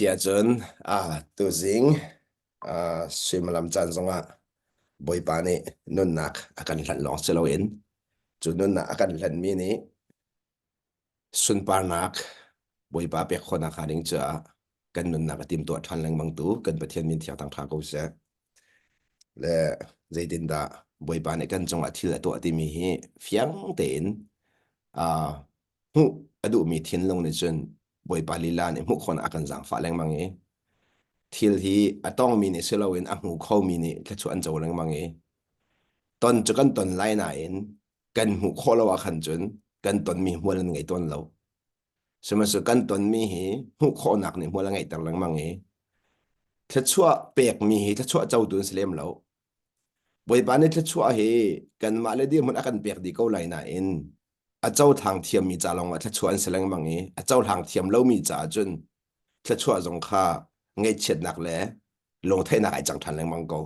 sia chun tu zing swim lam chan zonga boy pa ni nun nak akan hlan long chelo in chu nun na akan hlan mi ni sun par nak boy pa pe khona khaning cha kan nun nak tim to than lang mang tu kan pathian min thiang tang tha ko se le zaidin da boy pa ni kan chong athil to ati mi hi fiang ten hu adu mi thin long ni chun boy pa lila ni mu khona akan jang fa lang mang e thil hi atong mi ni selawin a hmu kho mi ni thla chu an chaw lang mang e ton chu kan ton lai na in kan hmu kho lo wa khan chun kan ton mi hmual an ngai ton lo sema su kan ton mi hi hmu kho nak ni hmual ngai tar lang mang e thla chua pek mi hi thla chua chaw tun slem lo boi ba ni thla chua hi kan ma le di mun akan pek di ko lai na in a chaw thang thiam mi cha long a thla chua an selang mang e a chaw thang thiam lo mi cha chun thla chua zong kha ngay chết nặng lẽ long thay nặng ai chẳng thành lang mang câu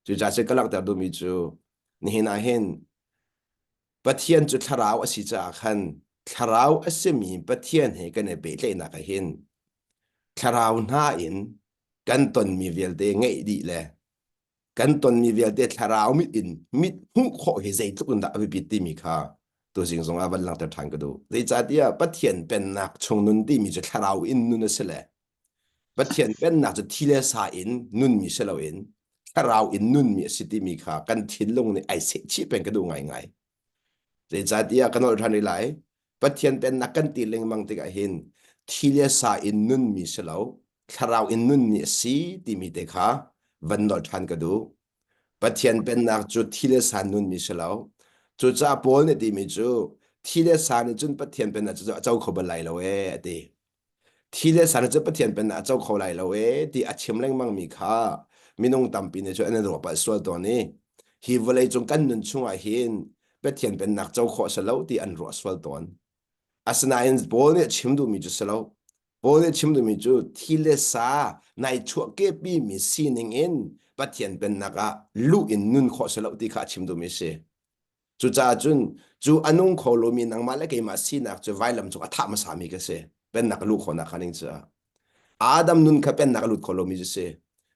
chú cha sẽ có lạc đạo mi chú ni na hen bất thiên chú thảo ở sĩ cha khăn thảo ở sĩ mi bất thiên hay cái này bị lệ nặng cái hen thảo na in căn tuần mi việc de ngay đi lẽ căn tuần mi việc de thảo mi in mi hung khó hay dây tục đã bị bị mi kha tôi xin song avan lạc đạo thành cái đó để cha dia bất thiên bên nặng trong nun đi mi chú thảo in nun sẽ lẽ bất thiện bên nào cho thi lệ sa in nun mi sẽ lâu inถ้าเราอินนุ่นมีสิทธิมีค่ากันทิ้งลงในไอเสียชีเป็นกระดูง่ายๆแต่จากที่กันเราทำได้หลายประเทศเป็นนักกันตีเล็งมังติกาเห็นที่เลสาอินนุ่นมีเสลาถ้าเราอินนุ่นมีสิทธิมีเด็กค่ะวันเราทำกระดูประเทศเป็นนักจุดที่เลสานุ่นมีเสลาจุดจ้าปนเนี่ยที่มีจุดที่เลสาเนี่ยจุดประเทศเป็นนักจุดเจ้าขบไหลเราดีที่เลสาเนี่ยจุดประเทศเป็นนักเจ้าขบไหลเราที่อาชิมเล็งมังมีค่ามีน้องตำปีเนี่ยช่วยอันนั้นรบไปส่วนตัวนี้ฮิวเลยจงกันนุนช่วงอาหินเป็นเทียนเป็นนักเจ้าขอสลาวที่อันรอส่วนตัวอาสนาอินโบเนี่ยชิมดูมีจุดสลาวโบเนี่ยชิมดูมีจุดที่เลสาในช่วงเก็บปีมีซีนิงอินเป็นเทียนเป็นนักลูกอินนุนขอสลาวที่ข้าชิมดูมีเสจุดจ้าจุนจูอันนุ่งขอลูมีนังมาเล็กมาซีนักจูไว้ลำจุกอัฐมาสามีก็เสเป็นนักลูกคนนักขันนิจ้าอาดัมนุนเขาเป็นนักลูกขอลูมีจุดเส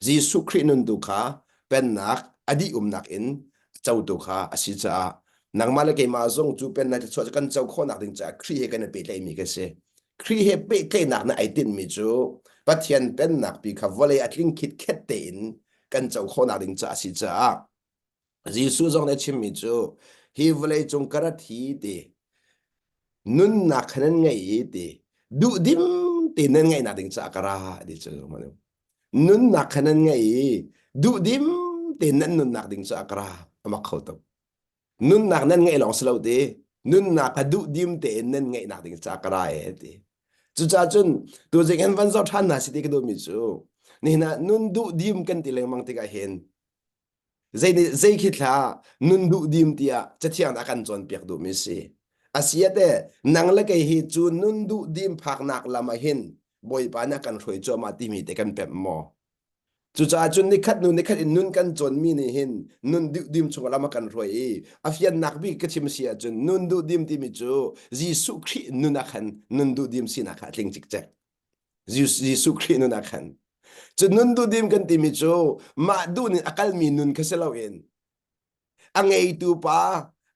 จีสุครินุนดูข้าเป็นนักอดีนักอินเจ้าดูข้าอาศิจ้านังมาเลกมาจงจูเป็นนักช่วยกันเจ้าคนนักดึงจ้าครีเฮกันเป็นเลยมีกันเสครีเฮเป็นเลยนักในไอตินมีจูปัทยันเป็นนักปีขับวอลเลย์อัดลิงคิดแค่เต็นกันเจ้าคนนักดึงจ้าอาศิจ้าจีสุจงในชิมมีจูฮิวเลยจงกระทีดีนุนนักนั้นไงดีดูดิมตีนั่นไงนักดึงจ้ากระดีจูมันนุ่นนักขนาดไงดูดิมเต็นนั่นนุ่นนักดิ่งสักรามาเข้าตัวนุ่นนักนั่นไงลองสลาวดีนุ่นนักดูดิมเต็นนั่นไงนักดิ่งสักราดีจุดจ้าจุนตัวเจ้ากันวันเสาร์ท่านน่ะสิที่ก็ดูมิจูนี่นะนุ่นดูดิมกันที่เลี้ยงมังติกาเห็นใจคิดละนุ่นดูดิมที่จะเที่ยงนักกันจนเปียกดูมิสิอาเซียเต้นังเล็กไอ้จูนุ่นดูดิมพักนักละมาเห็นบอยปานักกันรวยจอมาที่มีแต่กันแบบหมอจุดจ้าจุนนี่ขัดนุ่นนี่ขัดนุ่นกันจนมีนี่เห็นนุ่นดิมชงละมากันรวยอาฟิยันนักบีก็ชิมเสียจนนุ่นดูดิมที่มีจูจีสุครีนุ่นนักขันนุ่นดูดิมสินักขัดลิงจิกแจ๊กจีสุครีนุ่นนักขันจนนุ่นดูดิมกันที่มีจูมาดูนี่อากาศมีนุ่นก็เสลาเองอังไงตูป้า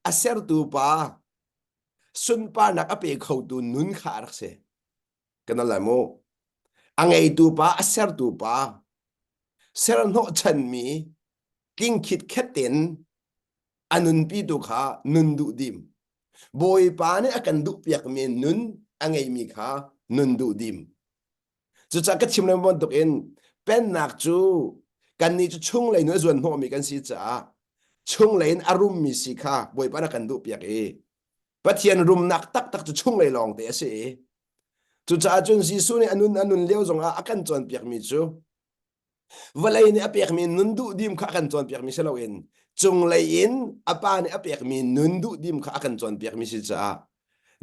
อาเซอร์ตูป้าสุนป้านักอเปเขาตูนุ่นขารักเสกันนั่นแหละโมอังไงตูป้าอาเซอร์ตูป้าเซรนโนชันมีกิ้งคิดแค่เต็นอันนุนปีตุขานุนดูดิมบอยปานี่อากันดูเปียกมีนุนอังไงมีขานุนดูดิมจุดจากก็ชิมเลยมันตกเอ็นเป็นนักจูกันนี่จะช่วงเลยเนื้อส่วนหัวมีกันสิจ้าช่วงเลยอารมณ์มีสิขาบอยปานักกันดูเปียกปัจจัยรุมนักตักจะช่วงเลยลองแต่เสียจุดจากจนสิสุนี่อันนุนเลี้ยวจงอากันจนเปียกมีจูวันเลยเนี่ยเปียกมีนุนดูดิมข้ากันจวนเปียกมีเสลาเองจงเลยอินอป้าเนี่ยเปียกมีนุนดูดิมข้ากันจวนเปียกมีสิจ้า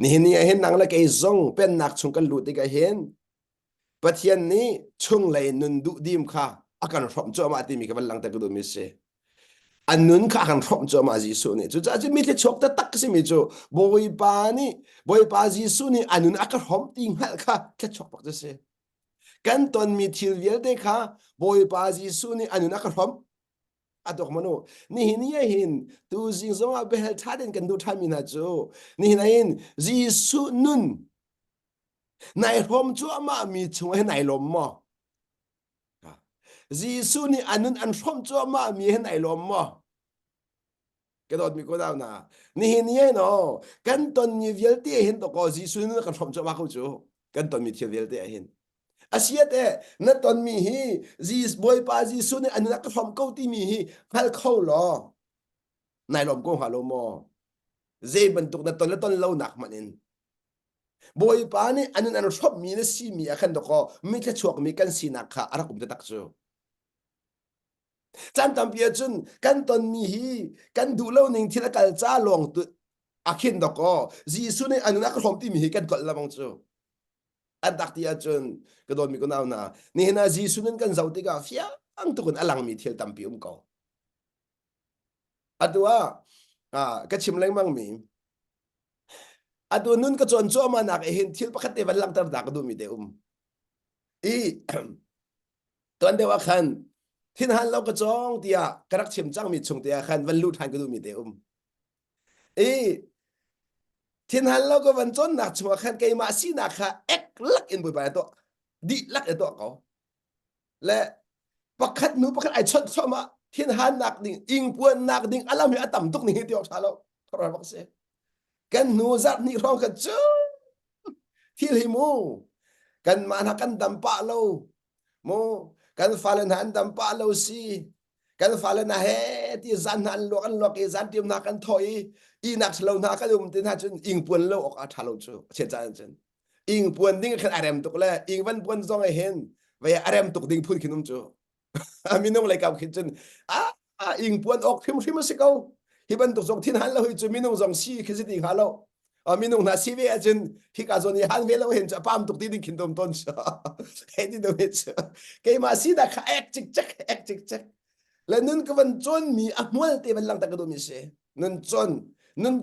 นี่เห็นนังละไก่ซงเป็นนักชงกันหลุดได้ก็เห็นปัจจัยนี้ชงเลยนุนดูดิมข้าอากันรบจอมาที่มีกันหลังแต่ก็ดูมิเสอันนุนข้ากันรบจอมาจีสุนี่จุดจะมีที่ชกแต่ตักสิมิจูบอยปาจีสุนี่อันนุนอากันรบติงหัลข้าแค่ชกปักจะเส kan ton mi thil vial te kha boy pa Gisu ni anu na ka rom atok mano ni hin ye hin tu jing zonga behel thaden kan du thamin ha chu ni hin in Gisu nun nai rom chu ama mi chung he nai lom mo Gisu ni anun an rom chu ama mi he nai lom mo cái đợt mình có đào na ni hin ye no kan ton ni vial te hin to ko Gisu nun kan rom chu ma ko chu kan ton mi thil vial te hin asiate na ton mi hi jis boy pa Gisu ni anun ka rom ko ti mi hi hal kho lo nai lom ko halo mo zai bentuk na ton lo nak manin boy pa ni anun an shop mi na si mi akan to ko mi ka chuak mi kan si nak kha ara kum ta tak chu chan tam pia chun kan ton mi hi kan du lo ning thila kal cha long tu akhin to ko Gisu ni anun ka rom ti mi hi kan kol la mong chu adak tia chun ka don mi ko naw na ni na Gisu nun kan zau ti ga fia ang tu kun alang mi thil tam pi ko adua ka chim leng mang mi adu nun ka chon cho ma nak hin thil pakhat te van lang tar da ka du mi de i ton de wa khan thin han lo ka chong tia karak chim chang mi chung tia khan van lu than ka du mi de i thin han lo ka van chon nak chwa khan kai ma si nak kha ek lak in bui ba to di lak e to ko le pakhat nu pakhat ai chot so ma thin han nak ding ing puan nak ding alam hi atam tuk ni ti ok thalo thora bak se kan nu zat ni rong ka chu thil hi mu kan mana kan dampa lo mo kan falen han dampa lo si kan falen na he ti zan han lo kan lo ke zan tim na kan thoi i nak lo na ka tin ha chun ing puan lo ok a thalo chu che chan chen ing puan ding khan arem tuk le ing van puan zong a hen ve arem tuk ding phun kinum chu minung lai kam khin chun ing puan ok phim phim se ko hi ban tuk zong thin han lo hi chu minung zong si khisi ti halo minung na si ve chen hi ka zoni han ve lo hen cha pam tuk ti ding kin dom ton cha he ti do it ke ma si da kha ek chik chak la nun ka van chon mi a mual te ban lang ta ka do mi se nun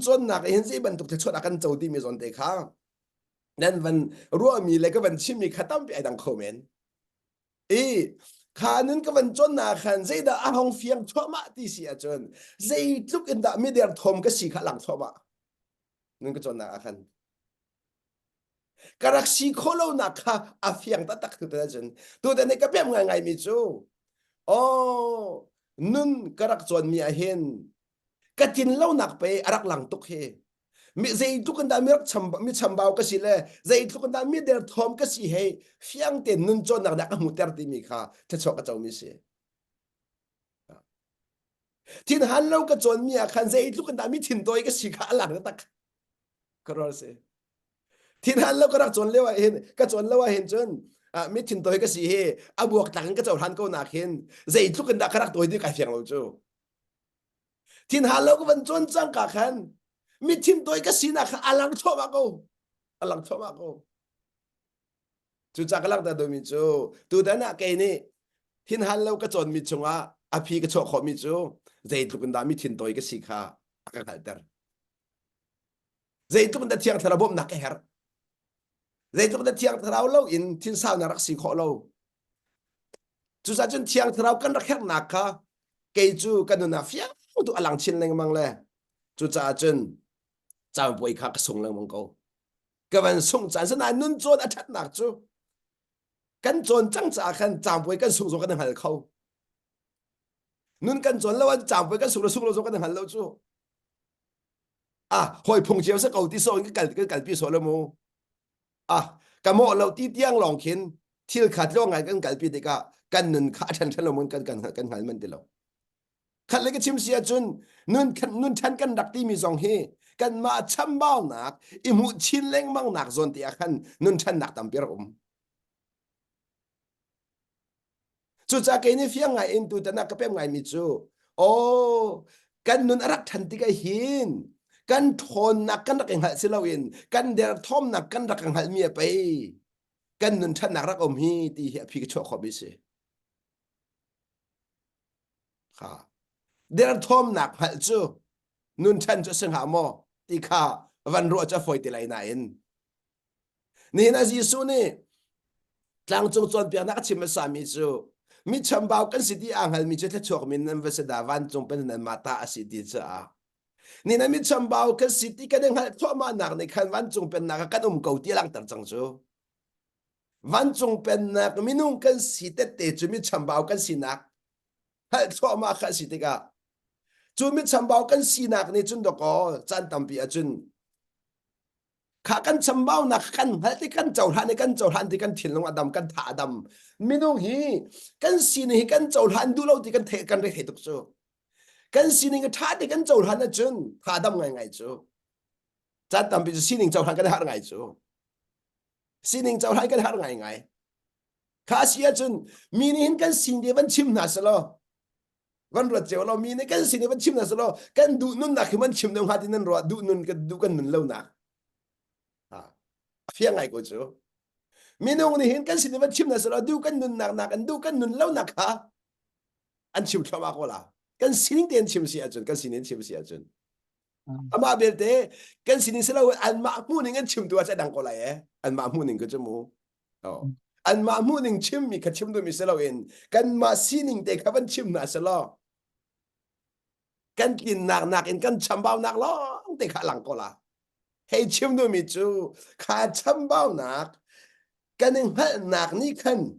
chon na ka hen si ban tuk te chot akan chau ti mi zon te kha nan van ruwa mi le ka van chim mi khatam pi ai dang khomen e kha nun ka van chon na khan zai da a hong fiang thoma ti si a chon zai tuk in da mi der thom ka si kha lang thoma nun ka chon na khan karak si kholo na kha a fiang ta tak tu ta chen tu da ne ka pem ngai mi chu nun karak chon mi a hen ka tin lo nak pe arak lang tuk he mi zai tu kan da mi chambao ka si le zai tu kan da mi der thom ka si he fiang te nun chon nak da ka mu ter ti mi kha te chok ka chaw mi se tin han lo ka chon mi a khan zai tu kan da mi thin toy ka si kha alang tak karor se tin han lo ka rak chon lewa hen ka chon lewa hen chon mi thin toy ka si he abuak tak ka chaw han ko na hen zai tu kan da karak toy di ka fiang lo chu tin han lo ka van chon chang ka khan mi thin toy ka si na kha alang thoma ko chu chak lak da do mi chu tu da na ke ni tin han lo ka chon mi chunga a phi ka cho kho mi chu zai tu kan da mi thin toy ka si kha ka ka dar zai tu kan da thiang thara bom na ka her zai tu kan da thiang thara lo in tin sao na rak si kho lo chu sa chun thiang thara kan rak her na kha ke chu kan na fia tu alang chin leng mang le chu cha chun cha boi kha ka sung lang mong ko ka van sung chan sa na nun chon a that nak chu kan chon chang cha khan cha boi kan sung zo kan hal khau nun kan chon lo cha boi kan sung lo zo kan hal lo chu hoi phung chiao sa kau ti so cái kal pi so lo mo ka mo lo ti tiang long khin thil khat lo ngai kan kal pi de ka kan nun kha than than lo mon kan hal man de lo khat le ka chim sia chun nun than kan dak ti mi zong he kan ma cham bao nak i mu chin leng mang nak zon ti a khan nun than nak tam per chu cha ke ni fiang ngai in tu ta na ka pem ngai mi chu kan nun arak than ti ka hin kan thon nak kan rak hal silawin kan der thom nak kan rak hal mi pe kan nun than nak rak hi ti hi phi ka cho kho bi se kha der thom nak hal chu nun than cho sing ha mo ti kha van ro cha foi ti lai na in ni na Gisu ni tlang chung chon pia na chim sa mi chu mi chambao kan city angal mi che chok min nan vese da van chung pen nan mata a city cha a ni na mi chambao kan city kan hal thoma nak ni khan van chung pen na kan ko ti lang tar chang chu van chung pen na minung kan city te chu mi chambao kan sinak hal thoma kha city ka chu mi chambao kan sinak ni chun do ko chan tam pi a chun khá căn chăm bao na căn hal ti căn chầu han ti căn thiên long adam căn thả adam minung hi căn sin hi căn chầu han du lâu ti căn thể căn re he tuk chu căn sin hi thả ti căn chầu han na chun thả adam ngai ngai chu cha tam bi sin chầu han căn har ngai chu sin chầu han căn har ngai ngai khá sia chun min hin căn sin de ban chim na salo văn luật chiều lo min căn sin de ban chim na salo căn du nun na khi man chim nong ha ti nan ro du nun căn du căn nun lâu na phía ngay của chú mình ông này hiện cái gì mà chim là sao đâu cái nun nạc nạc đâu cái nun lâu nạc hả anh chim cho mà có là cái xin tiền chim xí chân cái xin chim xí chân mà biết thế cái xin sao anh mà mua những cái chim tua sẽ đăng qua lại anh mà mua những cái chim mu anh mà mua những chim mi cái chim tua mi sao in cái mà xin những cái cái chim là sao cái tin nạc nạc in cái chăm bao nạc lo để khá lăng qua là hay chim tua mi chú khá chăm bao nạc cái nên hết nạc ní khăn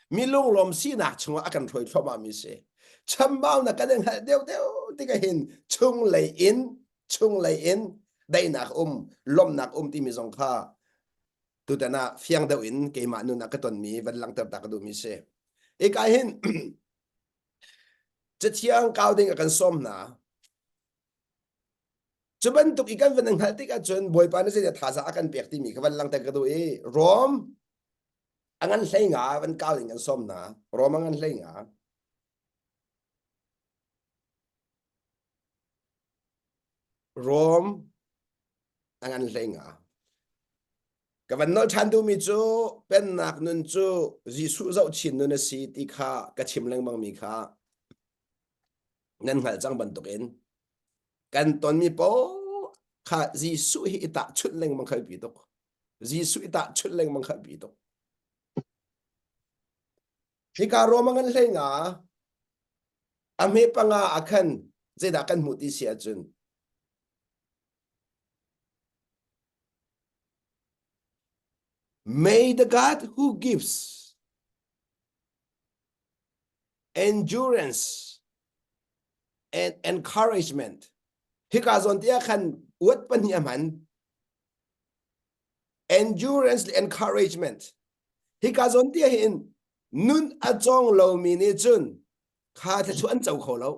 mi lung lom si nạc chung akan thôi cho mà mi se chăm bao nạc cái nên hết đeo đeo tí cái hình chung lấy in đây nạc lom nạc ti mi zong kha tu ta na phiang đeo in cái mà nu nạc cái tuần mi vẫn lăng tập ta cái du mi se cái hình chết chiang cao đinh akan som na chuban tuk ikan van hal tik achun boy pa na se tha sa akan pek ti mi khawan lang ta ka do rom angan hlei nga van kaw ing an som na rom angan hlei nga rom angan hlei nga ka van no than du mi chu pen nak nun chu jisu zau chin nun si ti kha ka chim leng bang mi kha nan hal chang ban tuk in kan ton mi po kha jisu hi ta chut leng mang khai pi tok jisu ta chut leng mang khai pi tok hi ka ro mangan hlei nga ame panga akhan zeda kan mu ti sia chun may the God who gives endurance and encouragement hi ka zon tia khan wat pan hi man endurance and encouragement hi ka zon tia hin nun a chong lo mi ni chun kha tha chu an chau kho lo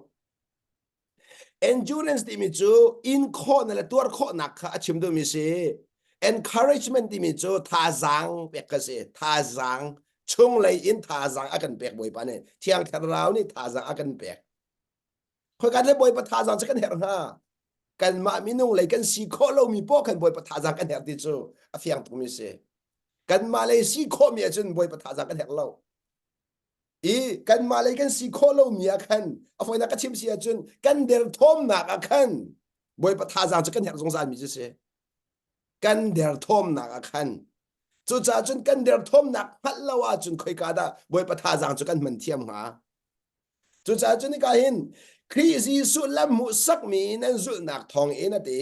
endurance ti mi chu in kho na la tur kho nak kha achim do mi se encouragement ti mi chu tha zang pek ka se tha zang chung lai in tha zang akan pek boi pa ne thiang thar raw ni tha zang akan pek khoi ka le boi pa tha zang chakan her ha kan ma mi nung lai kan si kho lo mi po kan boi pa tha zang kan her ti chu a fiang tu mi se kan ma lai si kho mi chun boi pa tha zang kan her lo kan ma lai kan si kho lo mi a khan a foi na ka chim si a chun kan der thom na ka khan boi pa tha zang chakan her zong zan mi se kan der thom na ka khan chu cha chun kan der thom na phat lo a chun khoi ka da boi pa tha zang chu kan man thiam ha chu cha chun ni ka hin khi Giêsu lam mu sak mi nan zu nak thong in ati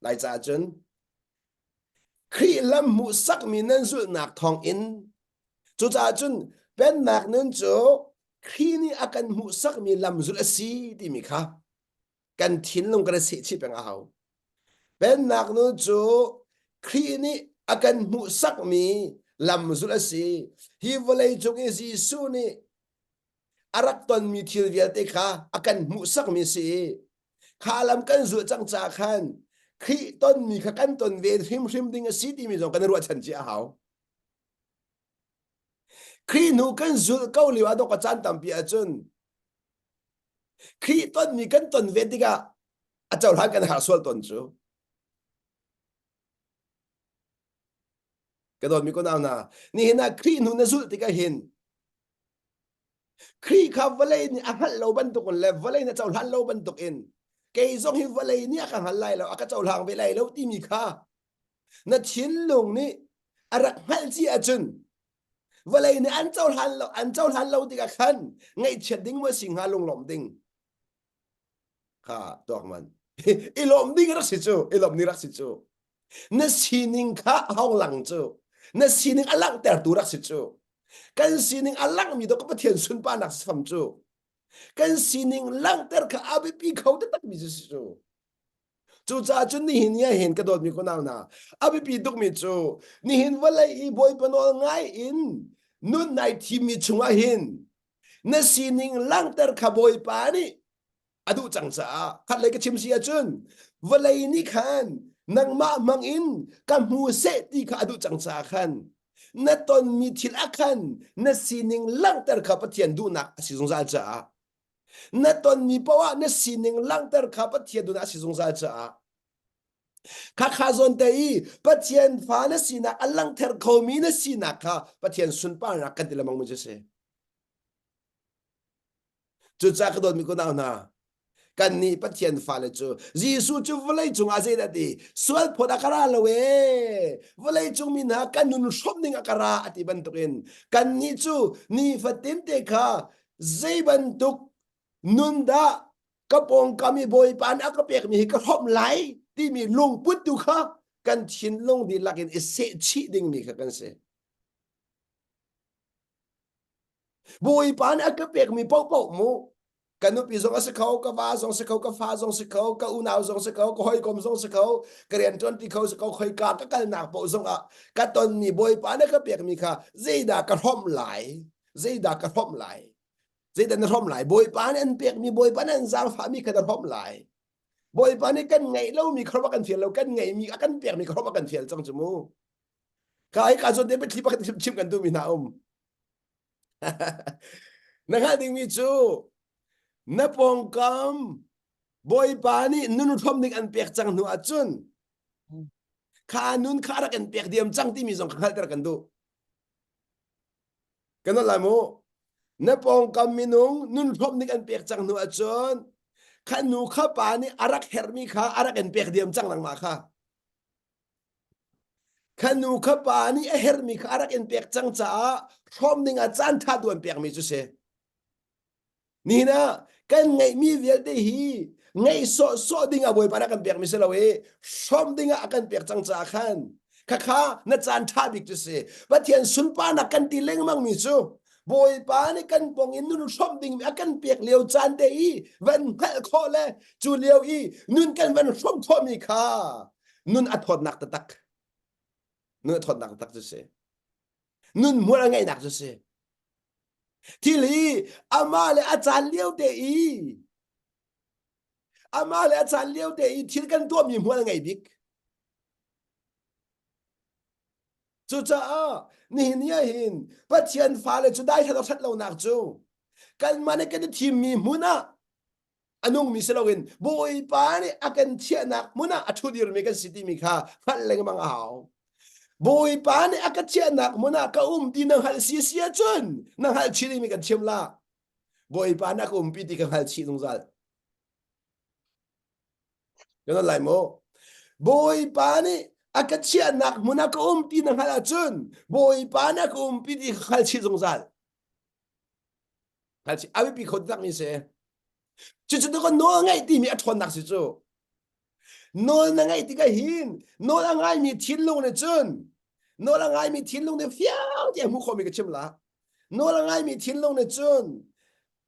lai cha chun khi lam mu sak mi nan zu nak thong in chu cha chun ben nak nun chu khi ni akan mu sak mi lam zu si ti mi kha kan thin long ka se chi peng a hau ben nak nun chu khi ni akan mu sak mi lam zu si hi volei chung Giêsu ni arak ton mi thil vial te kha akan mu sak mi si khalam kan zu chang cha khan khi ton mi kha kan ton ve hrim ding a si ti mi jong kan ru chan chi a hau khi nu kan zu kau liwa do ka chan tam pi a chun khi ton mi kan ton ve ti ga a chaw han kan ha sol ton chu ka don mi ko na ni hina khi nu na zu ti ka hin khi kha valei ni a hal lo ban tuk le valei na chaw han lo ban tuk in ke zong hi valei ni a ka hal lai lo a ka chaw lang ve lai lo ti mi kha na chin lung ni อารักฮัลจีอาจุนเวลาในอันเจ้าทันเราติกาขันไงเช็ดดิ้งว่าสิงหาลงหลอมดิ้งค่ะตัวมันอีหลอมดิ้งรักสิจูอีหลอมนี่รักสิจูนั่นสินิงข้าห้องหลังจูนั่นสินิงอลังแต่ตัวรักสิจูกันสินิงอลังมีดอกกระเทียนสุนปานักสฟัมจูกันสินิงลังแต่ข้าอาบิปีเขาจะตักมีจูจูจ้าจุนนี่เห็นเนี่ยเห็นกระโดดมีคนเอาหนาอาบิปีตุกมีจูนี่เห็นว่าเลยอีบอยปนอง่ายอินนุ่นในทีมีชงว่าเห็นนั่นสินิงลังแต่ข้าบอยปานี่อดูจังจ้าขัดเลยก็ชิมเสียจุนว่าเลยนี่ขันนังมามังอินกับมูเสตีข้าอดูจังจ้าขันนั่นตอนมีทิลอาขันนั่นสินิงลังแต่ข้าปะเทียนดูนักสิสงสารจ้านั่นตอนมีปะวะนั่นสินิงลังแต่ข้าปะเทียนดูนักสิสงสารจ้าข้าข้าจนเตยปะเทียนฟ้านั่นสินะอัลลังเทอร์เขามีนั่นสินะข้าปะเทียนสุนป้านักกันที่ละมังมุจเสจุดจ้ากระโดดมีคนเอาหนากันนี่ปะเทียนฟ้าเลยจูยิสุจูวลัยจุงอาเซดดีสวดพอดักราละเววลัยจุงมีนากันนุนชอบนิงอักราอติบันตุกินกันนี่จูนี่ฟัดเต็มเตค่ะใจบันตุกนุนดากระปองกามีบอยปานอักเปียกมีกระทบไหลที่มีลงพุทธุค่ะกันชินลงดีลักินเอเซชีดิงมีค่ะกันเสบอยปานอักเปียกมีเป้าเป้ามูกันนุปีซงสเขากฟ้าซงสเขากฟ้าซงสเขากอุณาวซงสเขาก็หอยกลมซงสเขากระเรียนจนที่เขาสเขาหอยกากกันหนักโปซงอ่ะกันตอนมีบอยปานอักเปียกมีค่ะเจดากระทบไหลเจดากระทบไหลเจดากระทบไหลบอยปานอันเปียกมีบอยปานอันจางฟ้ามีกระทบไหลบอยปานนี่กันไงเล่ามีครบกันเฟียเรากันไงมีกันเปียกมีครบกันเฟียจังจมูกกายการส่วนเดียเป็นคลิปกันชิมกันดูมีนานะครับดิมีจูนับปองกำบอยปานี่นุนทอมนิกอันเปียกจังหนูอาจุนขานุนขารักอันเปียกเดียมจังที่มีสองขารักกันดูกันนั่นแหละโมนับปองกำมินุงนุนทอมนิกอันเปียกจังหนูอาจุนขันหนูข้าปานี่อารักเฮอร์มีขาอารักอันเปียกเดียมจังหลังมาค่ะขันหนูข้าปานี่เฮอร์มีขาอารักอันเปียกจังจ้าทอมนิกอาจารย์ท่าดวนเปียกมีจุเสนี่นะกันไงมีเวลเดฮีไงโซดิ้งอ่ะบอยปานักกันเปียกมิเสลาเวชอมดิ้งอ่ะกันเปียกจังจ้าขันข้านัจานท่าบิกจุเสปะเทียนสุนปานักกันตีเล้งมั่งมิจูบอยปานี่กันปองอินนุนชอมดิ้งอากันเปียกเลี้ยวจานเดอีวันเฮลโคเลจูเลี้ยวอีนุนกันวันชอมทอมีข้านุนอัดหดนักตะตักนุนอัดหดนักตะตักจุเสนุนมัวไงนักจุเสที่ลีอามาเลอาจารย์เลี้ยวเดอีอามาเลอาจารย์เลี้ยวเดอีที่กันตัวมีหัวไงบิ๊กจูจ้านี่เนี่ยหินปัจจัยฟ้าเลยจุดได้ถ้าเราชัดเราหนักจูกันมาในกันทีมมีมุนะอันนุ่งมีเสลวินบอยปานี่อากันเชียนักมุนะอัทุดิรมีกันสิติมีค่ะฮัลเลงมังเอาบอยปานี่อากันเชียนักมุนะก็ดีนังฮัลเสียจนนังฮัลชีริมีกันเชียมละบอยปานักปีติกันฮัลชีตรงซัลกันอะไรโมบอยปานี่อากันเชียนักมุนะก็ปีนังฮัลจนบอยปานักปีติฮัลชีตรงซัลฮัลชีอาวิปีคนตักมีเสจุดๆก็โน้ไงที่มีอัฐนักสิจูโน้นไงที่ก็หินโน้นไงมีทิ้งลงในจุนโน้นไงมีทิ้งลงในเฟี้ยวที่มุขมีกระชิมละโน้นไงมีทิ้งลงในจุน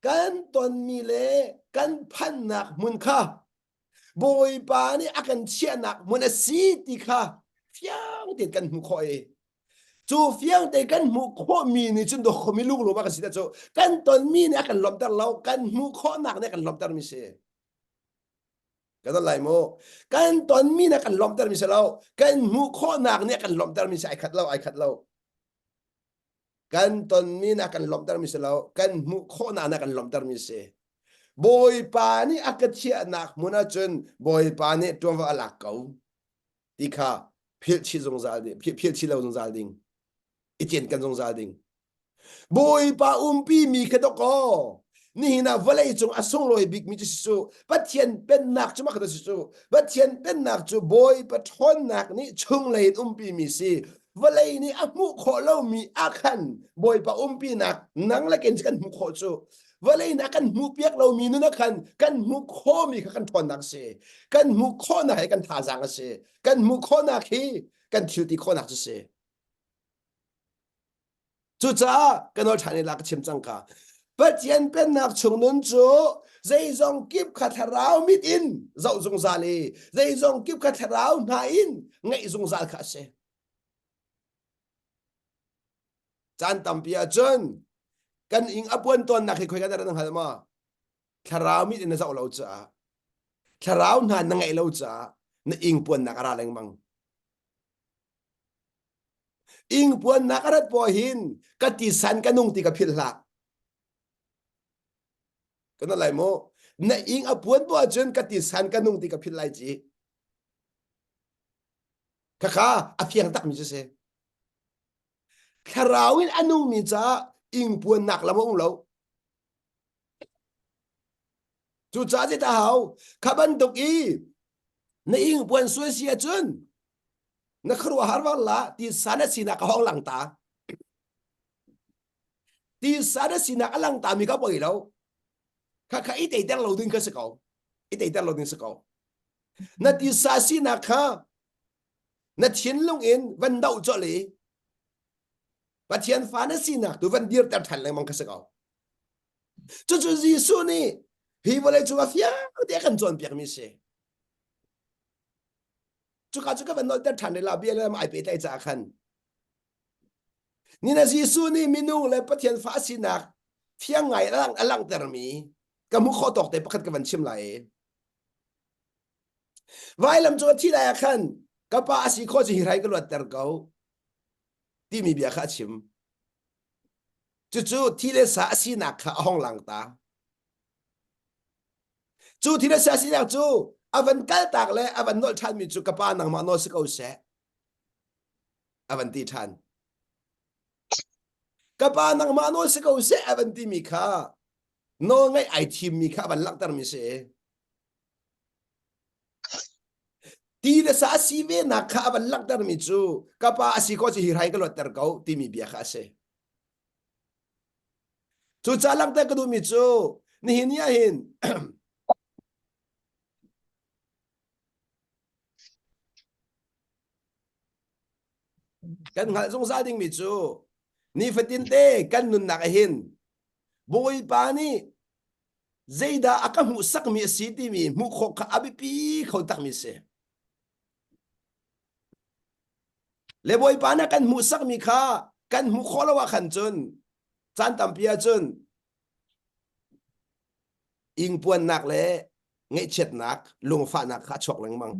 กันตอนมีเล่กันพันนักมุนค่ะบอยปานี่อากันเชียนักมุนสีติค่ะเฟี้ยวที่กันมุขเอจูเฟี้ยวแต่กันมุขมีนี่จุนโดขมีลูกหลวงมากสิแต่จูกันตอนมีเนี่ยกันล้มแต่เรากันมุขนักเนี่ยกันล้มแต่มิเสกันอะไรโมกันตอนมีนะกันล้อมเตอร์มิเสลากันมุขนักเนี่ยกันล้อมเตอร์มิเสไอขัดเล่าไอขัดเล่ากันตอนมีนะกันล้อมเตอร์มิเสลากันมุขนักเนี่ยกันล้อมเตอร์มิเสบอยปานี่อักเชียนักมุนาจนบอยปานี่ตัวว่าลักเขาที่ข้าเพียรชีจงซาดิเพียรชีเราจงซาดิงอีเจนกันจงซาดิงบอยปาปีมีแค่ตกอนี่นะวลัยจงอาสงลอยบิกมิจิสุปัจเจียนเป็นนักจุมาขดสิสุปัจเจียนเป็นนักจุบอยปัทอนนักนี่ชงเลยปีมีสิ và lấy ni áp mu khó lâu mi akan boy pa pi nak nang la ken kan mu khó chu và lấy na kan mu piak lâu mi nu na kan mu khó mi kan thon nak se kan mu khó na hay kan tha jang se kan mu khó na khi kan thiu ti khó nak se chu cha kan ol thani lak chim chang ka bất chiến bên nạc chung nun chú dây dòng kiếp khát ráo mít in dậu dùng ra lì dây dòng kiếp khát ráo na in ngay dùng ra khá xe chan tam pia chân kan ing apuan ton nạc khi khôi cái đó hal ma khát ráo mít in dậu lâu cha khát ráo na ngay lâu cha na ing puan nạc ara leng mang ing puan nạc arat po hin katisan kanung ti kapil la cái lại mô na ing apuan po chân katisan kanung ti kapil lai chi kaka apiang tak mi se kharawin anung mi cha ing puan nak lama ung lo chu cha je ta hau khaban tok i na ing puan suai sia chun na kharwa harwa la ti sana sina ka hong lang ta ti sana sina ka lang ta mi ka boi lo kha kha i te dang lo ding ka se ko i te dang lo ding se ko na ti sa sina kha na thiên long in van dậu cho li và thiên phá nó xin à tụi văn điệp tập thành lại mong cái sự cầu cho Giêsu nè hi vào đây chúng ta phía để cần chọn việc mình sẽ chúng ta vẫn nói tập thành để làm việc là mãi bị tay trả khăn nên là Giêsu nè mình nuôi lại bắt thiên phá xin à phía ngày lang tờ mi cái mũi khó đọc để bắt cái vấn chim lại vài làm cho thi đại khăn cái ba sĩ khó chỉ hay cái luật tờ cầu tìm mi bia khát chim chú thi lệ xã sĩ nạc khá hong lang ta chú thi lệ xã sĩ nạc chú vẫn cái tạc lệ vẫn nói chan mi chú cái ba nàng mà nói sẽ câu sẽ vẫn đi chan cái ba nàng mà nói sẽ câu sẽ vẫn đi mi khá nó ngay ai tìm mi khá vẫn lắc tar mi sẽ thi lệ xã sĩ về nạc khá vẫn lắc tar mi chú cái ba sĩ có chỉ hay cái luật tar câu tìm mi bia khá sẽ chú cha lắc tar cái đồ mi chú ni hin ya hin kan ngal zong za ding mi chu ni fatin te kan nun nak hin boy pa ni zeida aka mu sak mi si ti mi mu kho kha abi pi kho tak mi se le boy pa na kan mu sak mi kha kan mu kho lawa khan chun chan tam pia chun ing puan nak le ngai chet nak lung fa nak kha chok lang mang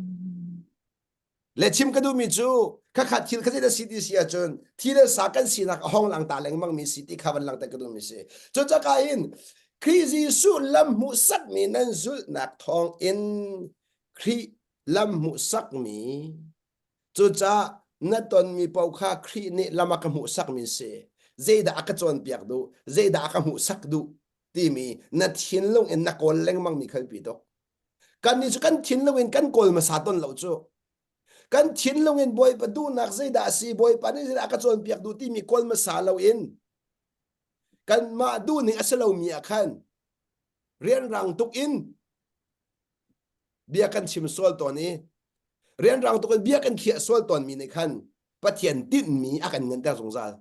le chim ka du mi chu kha kha thil kha da city sia chun thil sa kan si nak hong lang ta leng mang mi city kha ban lang ta ka du mi se chu cha ka in khi Giêsu lam mu sak mi nan zul nak thong in khi lam mu sak mi chu cha na ton mi pau kha khi ni lama ka mu sak mi se zeida aka chon piak du zeida aka mu sak du ti mi na thin long in na kol leng mang mi khal pi dok kan ni chu kan thin long in kan kol ma sa ton lo chu kan thin long in boy pa du nak zeida si boy pa ni zeida aka chon piak du ti mi kol ma sa lo in kan ma du ni asalo mi akhan rian rang tuk in bia kan chim sol to ni rian rang tuk in bia kan khia sol ton mi ni khan pathian tin mi akan ngan ta zong zal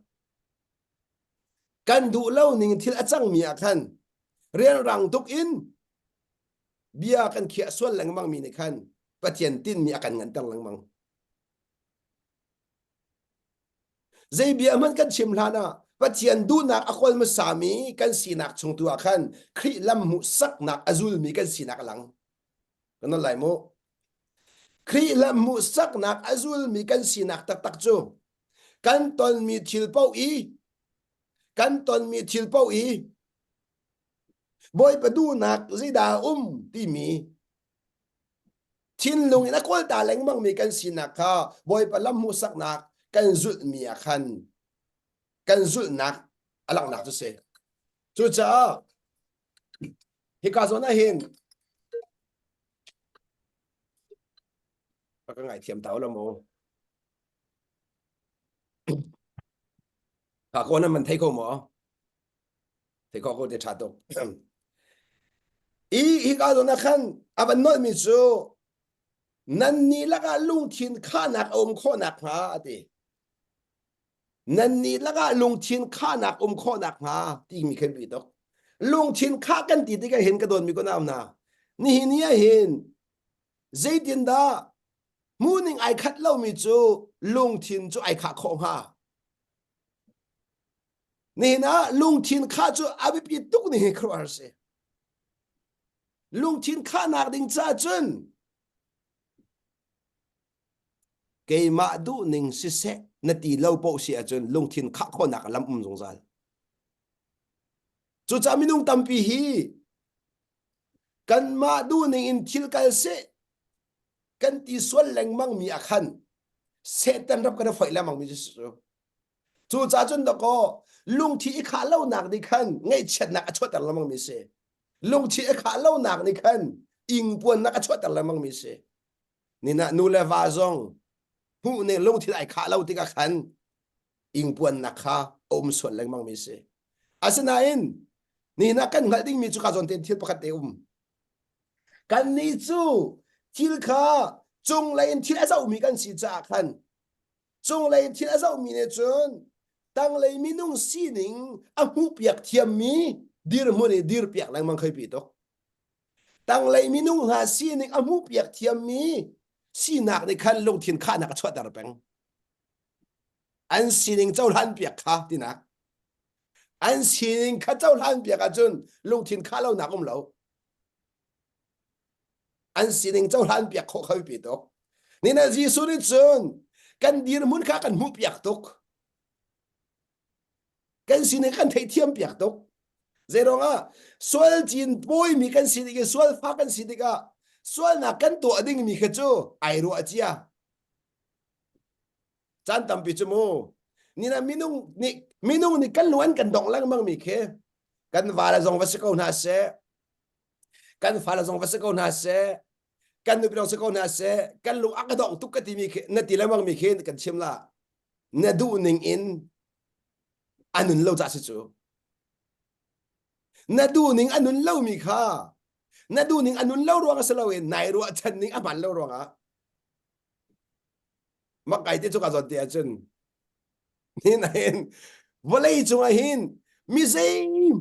kan du lo ning thil achang mi akhan rian rang tuk in bia kan khia sol lang mang mi ni khan pathian tin mi akan ngan tang lang mang zai bia man kan chim lana pathian du nak akol ma sami kan sinak chung tu akhan khri lam mu sak nak azul mi kan sinak lang kan lai mo khri lam mu sak nak azul mi kan sinak tak tak chu kan ton mi thil pau i kan ton mi thil pau i boy pa du nak zida ti mi thin lung ina kol ta leng mang mi kan sinak kha boy pa lam mu sak nak kan zul mi akhan kan zul nak alang nak tu se chu cha hi ka zo na hin ka ngai thiam tao la mo cả con mình thấy không mỏ thấy có để trả tục ý cái đó là khăn à bạn nói mình số nan ni laka lung thiên khá nạc khó nạc hả đi nan ni laka lung thiên khá nạc khó nạc hả đi mi khen bị đó lung thiên khá kan ti cái hiện cái đồn mi có nào na ni hin ya hin dây tiền đó morning ai khát lâu mi chú lung thiên chú ai khát không ha ni na lung thiên khá chú abi pi tuk ni hin khuar se lung thiên khá nạc ding cha chun cái mà đủ ninh sĩ sẽ nãy tí lâu bộ sĩ ở trên lung thiên khắc khó nạc làm giống ra chú cha mình nung tâm pi hi kan mà đủ ninh in thiel cái sẽ kan tí xuân leng mang mi akhan sẽ tan rap cái phải làm mang mi chú cha chân đó có lung thi khá lâu nạc đi khăn ngay chết nạc chốt tan làm mang mi sẽ lung thi khá lâu nạc đi khăn in buồn nạc chốt tan làm mang mi sẽ ni na nu le va zong hu ne lung thi ai khá lâu thì cả khăn in buồn nạc kha xuân leng mang mi sẽ asinain ni na kan ngal ding mi chu ka zon ten thil pakhat te kan ni chu thil kha chung lain thil azau mi kan si cha khan chung lain thil azau mi ne chun tang lei mi nung si ning a hu piak thiam mi dir mo ne dir piak lang mang khai pi to tang lei mi nung ha si ning a hu piak thiam mi si nak ni khan long thin kha nak chwa dar peng an si ning chau han piak kha ti nak an si ning kha chau han piak a chun long thin kha lo nak lo an si ning chau han piak kho khai pi to ni na ji su ni chun kan dir mun kha kan mu piak tok kan si ning kan thei thiam piak tok zero nga sual jin boy mi kan si ning sual fa kan si ning ka sual na kan to ding mi kha chu ai ro achia chan tam pi chu mo ni na minung ni kan luan kan dong lang mang mi khe kan va la zong va se ko na se kan fa la zong va se ko na se kan nu pirong se ko na se kan lu ak dong tuk ka ti mi khe na ti la mang mi khe kan chim la na du ning in anun lo za se chu na du ning anun lo mi kha na du ning anun lo ruang se lo in nai ru chan ning aman lo ruang a ma kai te chu ka zon te chun ni na hin volei chunga hin mi sei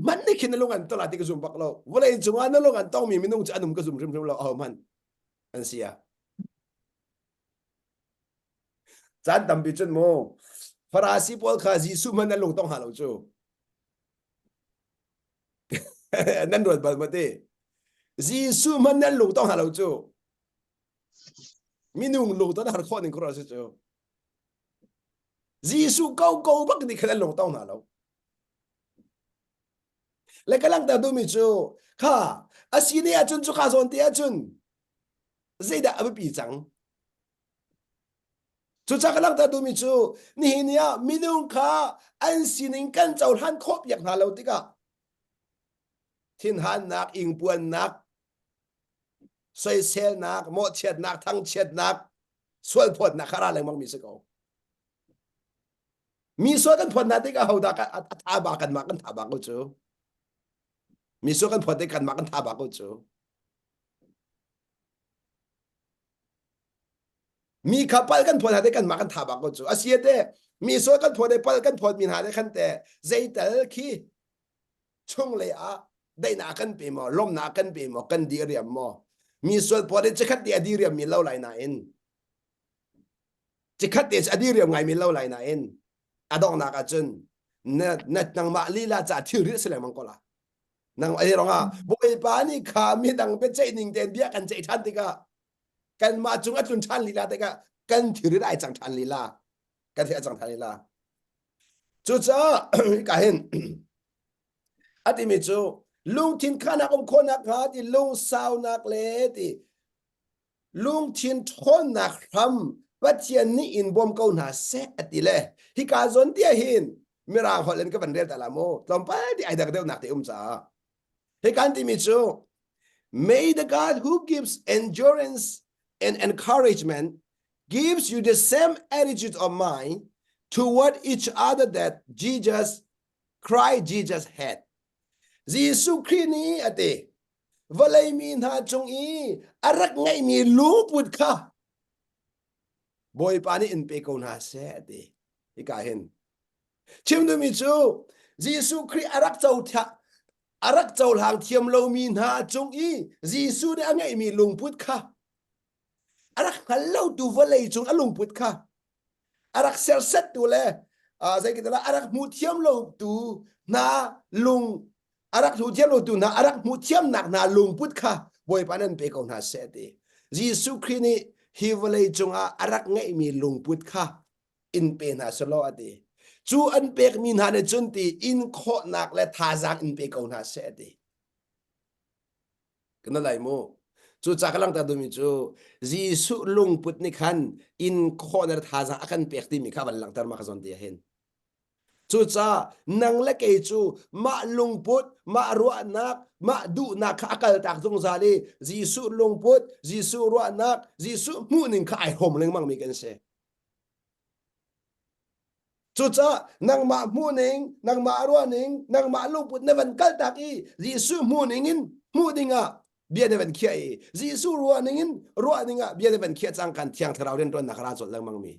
man ni khin lo ngan to la ti ka zum bak lo volei chunga na lo ngan tong mi minung cha anum ka zum rim lo oh man an sia chan tam bi chun mo farasi pol kha ji su man na long tong ha lo chu nan ruột bal ma te ji su man na long tong ha lo chu minung long to na har khon ning kro se chu ji su câu câu bak ni khan long tong na lo le ka lang ta du mi chu kha asini a chun chu kha zon te a chun zai da ab pi chang chu cha ka lang ta du mi chu ni nia minung kha an sining kan chau han khop yak na lo ti ka thiên han nak ing puan nak soi sel nak mo chet nak thang chet nak sual phot nak khara lang mang mi se ko mi so kan phot na te ka hoda ka tha ba kan ma kan tha ba ko chu mi so kan phot te kan ma kan tha ba ko chu mi kapal kan phot ha te kan ma kan tha ba ko chu asia te mi so kan phot te pal kan phot min ha te khan te zai tal khi chung le a dai na kan pe mo lom na kan pe mo kan di riam mo mi so phot te chakhat te adi riam mi lo lai na in chakhat te adi riam ngai mi lo lai na in adong na ka chun na nang ma li la cha thiri se le mang ko la nang ai ronga boi pa ni kha mi dang pe chei ning den bia kan chei than ti ka kan ma chung a chun than li la te ka kan thiri dai chang than li la kan thiri chang than li la chu cha ka hen ati mi chu lung thin khana kom khona kha ti lung sao nak le ti lung thin thon nak ram pathian ni in bom ko na se ati le hi ka zon tia hin mira holen ka ban rel ta la mo tlom pa ti ai da de nak te cha he kan ti mi chu may the God who gives endurance and encouragement gives you the same attitude of mind toward each other that Jesus Christ Jesus had ยิสุคริสต์นี้อะเตวะเลยมีนาจงอีอารักไงมีลูกปุดค่ะบอยปานี่อินเปกนาเสเตอีกาเห็นชิมดูมิจูยิสุคริสต์อารักเจ้าทะอารักเจ้าหางเทียมเรามีนาจงอียิสุเนี่ยไงมีลุงปุดค่ะอารักฮัลโหลดูวะเลยจงอลุงปุดค่ะอารักเซลเซตดูเลยใจกินละอารักมูเทียมเราดูนาลุงอารักมูเทียมเราดูนาอารักมูเทียมหนักนาลุงพุทธค่ะบอยปานันเปกองนาเสตียิสุครินี่ฮิวเลยจงอารักไงมีลุงพุทธค่ะอินเป็นนาสโลอดีจูอันเปกมีนาเนจุนตีอินโคหนักและทาจักอินเปกองนาเสตีกันอะไรมูจูจากลังตาดูมิจูยิสุลุงพุทธนี่ขันอินโคนักทาจักอากันเปกที่มีข้าวันหลังตามาขจรตีเห็นจูจ้านังเล็กจูมาลุงพุทธมารัวนักมาดูนักอักลตักจงซาลียิสุลุงพุทธยิสุรัวนักยิสุมูนิงข้าไอหอมเลงมั่งมีกันเสจูจ้านังมามูนิงนังมารัวนิงนังมาลุงพุทธในวันกัลตักอียิสุมูนิงินมูนิงะเบียในวันเขียยิสุรัวนิงินรัวนิงะเบียในวันเขียจังกันเที่ยงทเราเรียนตัวนักราชเลงมั่งมี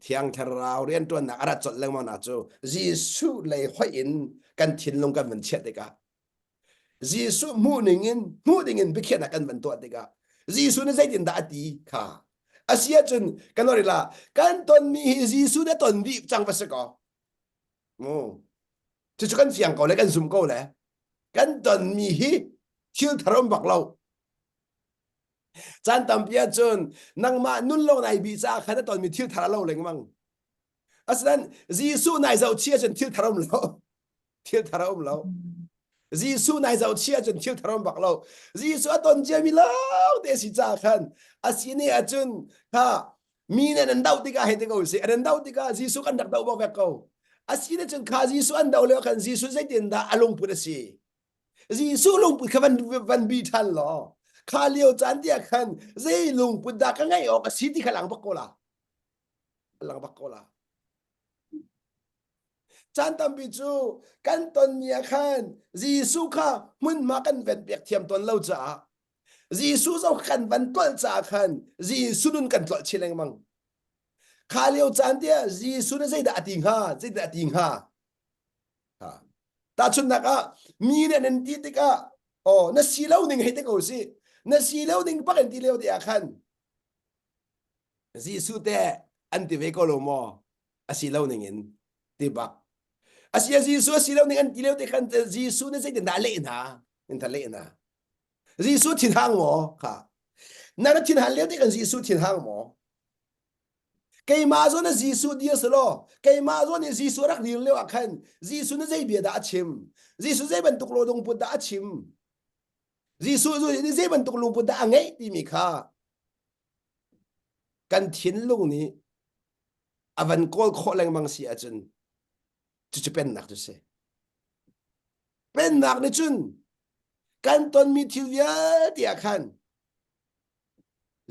เที่ยงทเราเรียนตัวนักอาจจดเรื่องมันอาจูยิสุเลยห้อยอินกันทิ้งลงกันเหมือนเช็ดเด็กยิสุมูนิงินไปเขียนกันเหมือนตัวเด็กยิสุนี่ใจดินดาดีค่ะอาเซียจนกันว่าอะไรล่ะกันตอนมียิสุเนี่ยตอนบีจังภาษาก็โอ้ที่จะกันเสียงก็เลยกันซุ่มก็เลยกันตอนมีฮิคิวทารมบักเราจันตัมเปียจนนังมานุ่นโลในบีซ่าขณะตอนมีทิวทาราโลเลยมั้งอาศัยยิสุในเจ้าเชียจนทิวทารมเราทิวทารมเรายิสุในเจ้าเชียจนทิวทารมบักเรายิสุตอนเจมีเราเดสิจ้าขันอาศัยนี่อาจนค่ะมีเนี่ยนันดาวติกาเห็นติกาอุสินันดาวติกายิสุกันดักดาวบอกเขาอาศัยนี่จนข้ายิสุอันดาวเลยกันยิสุใจเด่นดาอารมณ์พุทธสิยิสุลงพุทธเขาวันบีทันหรอข้าเลี้ยวจันเดียขันเจลุงพุทธกันไงออกสิที่ขลังบักโกลาหลังบักโกลาจันตัมปิจูกันตอนเมียขันยิสุข้ามุนมากันเวนเปียกเทียมตอนเล่าจ้ายิสุเจ้าขันวันต้นจ้าขันยิสุนุนกันตลอดเชลงมังข้าเลี้ยวจันเดียยิสุนี่ใจด่าติงฮาใจด่าติงฮาตาชุนนักมีเนี่ยนันทีติกาโอ้นั่นสีเหลาหนึ่งให้ติกาสินั่นสีเหลาหนึ่งปักกันทีเหลาเดียขันยิสุเตอันติเวโกโลโมอาสีเหลาหนึ่งเห็นติบักอาศัยยิสุสีเหลาหนึ่งอันติเหลาเดียขันยิสุนี่ใจเด่นด่าเล่นะเด่นด่าเล่นะยิสุทิ้งห่างหมอค่ะนั่นทิ้งห่างเลี้ยวที่กันยิสุทิ้งห่างหมอใครมาส่วนยิสุเดียสโลใครมาส่วนยิสุรักเลี้ยวเลี้ยวขันยิสุนี่ใจเบียดาชิมยิสุใจบรรทุกโลดงพุทธาชิมยิสุนี่ใจบรรทุกลงพุทธาไงที่มีค่ากันทิ้งลงนี้อวันโกลโคแรงมังสีอาจารย์จะเป็นหนักจะเสเป็นหนักในจุนกันตอนมีทิวเยอะที่อาคัน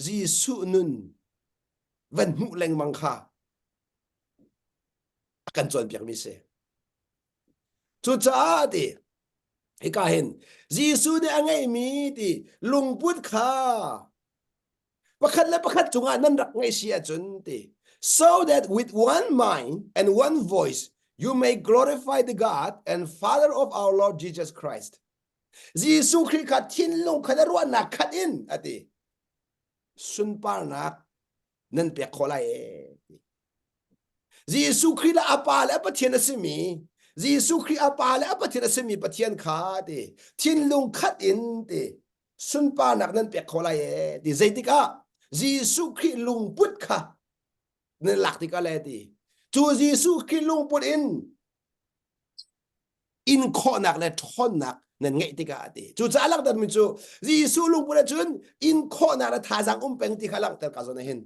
ยิสุนุนวันมุแรงมังค่ากันจนเปียกมิเสจุดจ้าดิให้กาเห็นยิสุเนี่ยไงมีดิลุงพุทธค่าประคัดและประคัดจงอานั่นรักไงเสียจนดิ so that with one mind and one voice you may glorify the God and Father of our Lord Jesus Christ ยิสุคริสต์ขัดทิ้งลงขัดรัวนักขัดอินอะดิสุนปานักนั่นเปียกโคลายิสุคริสต์อาปาและปะเทียนสมียิสุคริสต์อาปาและปะเทียนสมีปะเทียนขาดิทิ้งลงขัดอินดิสุนปานักนั่นเปียกโคลาดิใจติกายิสุคริสต์ลุงพุทธค่ะนั่นหลักติกาเลยดิจูยิสุคริสต์ลุงพุทธอินข้อนักและท่อนนักนั่นไงติกาดิจูจะลักดันมิจูยิสุลุงพุทธจุนอินข้อนักและทาจังเป็นติกาลักแต่กาซอนเห็น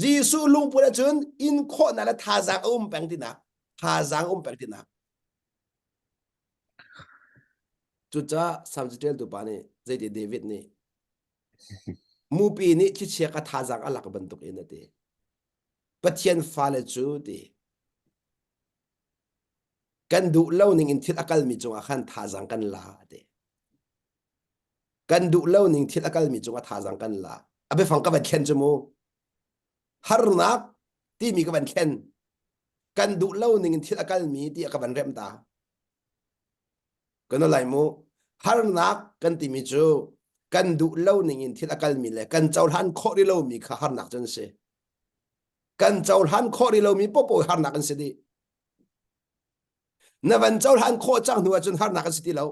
ยิสุลุงพุทธจุนอินข้อนักและทาจังเป็นตินักทาจังเป็นตินักจุจ้าสัมจิเตลตุปานี่ใจเดวิดนี่มูปีนี่ที่เชียร์กับทาจังอลักบรรทุกเองนะเด bắt thiên pha lệ chú đi kan du lâu ning in thil akal mi chunga khan tha jang kan la de kan du lâu ning thil akal mi chunga tha jang kan la abe phang ka ban khen chumu har nak ti mi ka ban khen kan du lâu ning in thil akal mi ti ka ban rem ta kan lai mu har nak kan ti mi chu kan du lâu ning in thil akal mi le kan chaul han kho ri lo mi kha har nak chen se kan chaul han kho ri lo mi po po har nak kan se di na van chaul han kho chang nu chun har nak kan se ti lo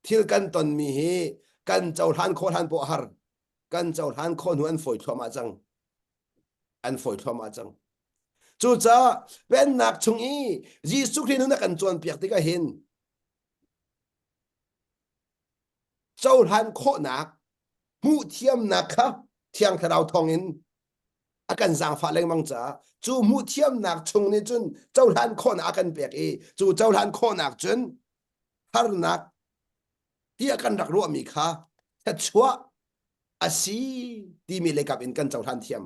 thil kan ton mi hi kan chaul han kho han po har kan chaul han kho nu an foi thoma chang an foi thoma chang chu cha pen nak chung i jisu khin na kan chon piak ti ka hin chaul han kho nak mu thiam nak kha thiang tharau thong in akan zang fa leng mang cha chu mu thiam nak chung ni chun chaul han kho na akan pek e chu chaul han kho nak chun har nak ti akan rak ro mi kha ta chua asi ti mi le kap in kan chaul han thiam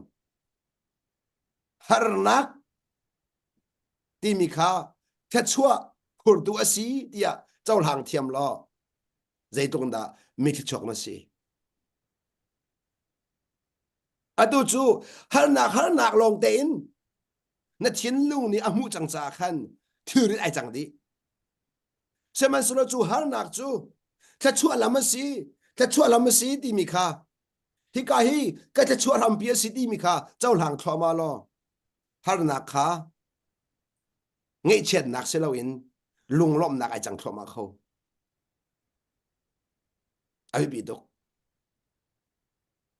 har nak ti mi kha ta chua khur tu asi tia chaul hang thiam lo zai tung da mi ki chok na si atu chu har nak long te in na thiên lung ni amu chang cha khan thuri ai chang di seman sulo chu har nak chu ta chu lam si ti mi kha hi ka hi ka ta chu ram pia si ti mi kha chaul hang thoma lo har nak kha ngei chet nak se lo in lung lom nak ai chang thoma kho ai bi dok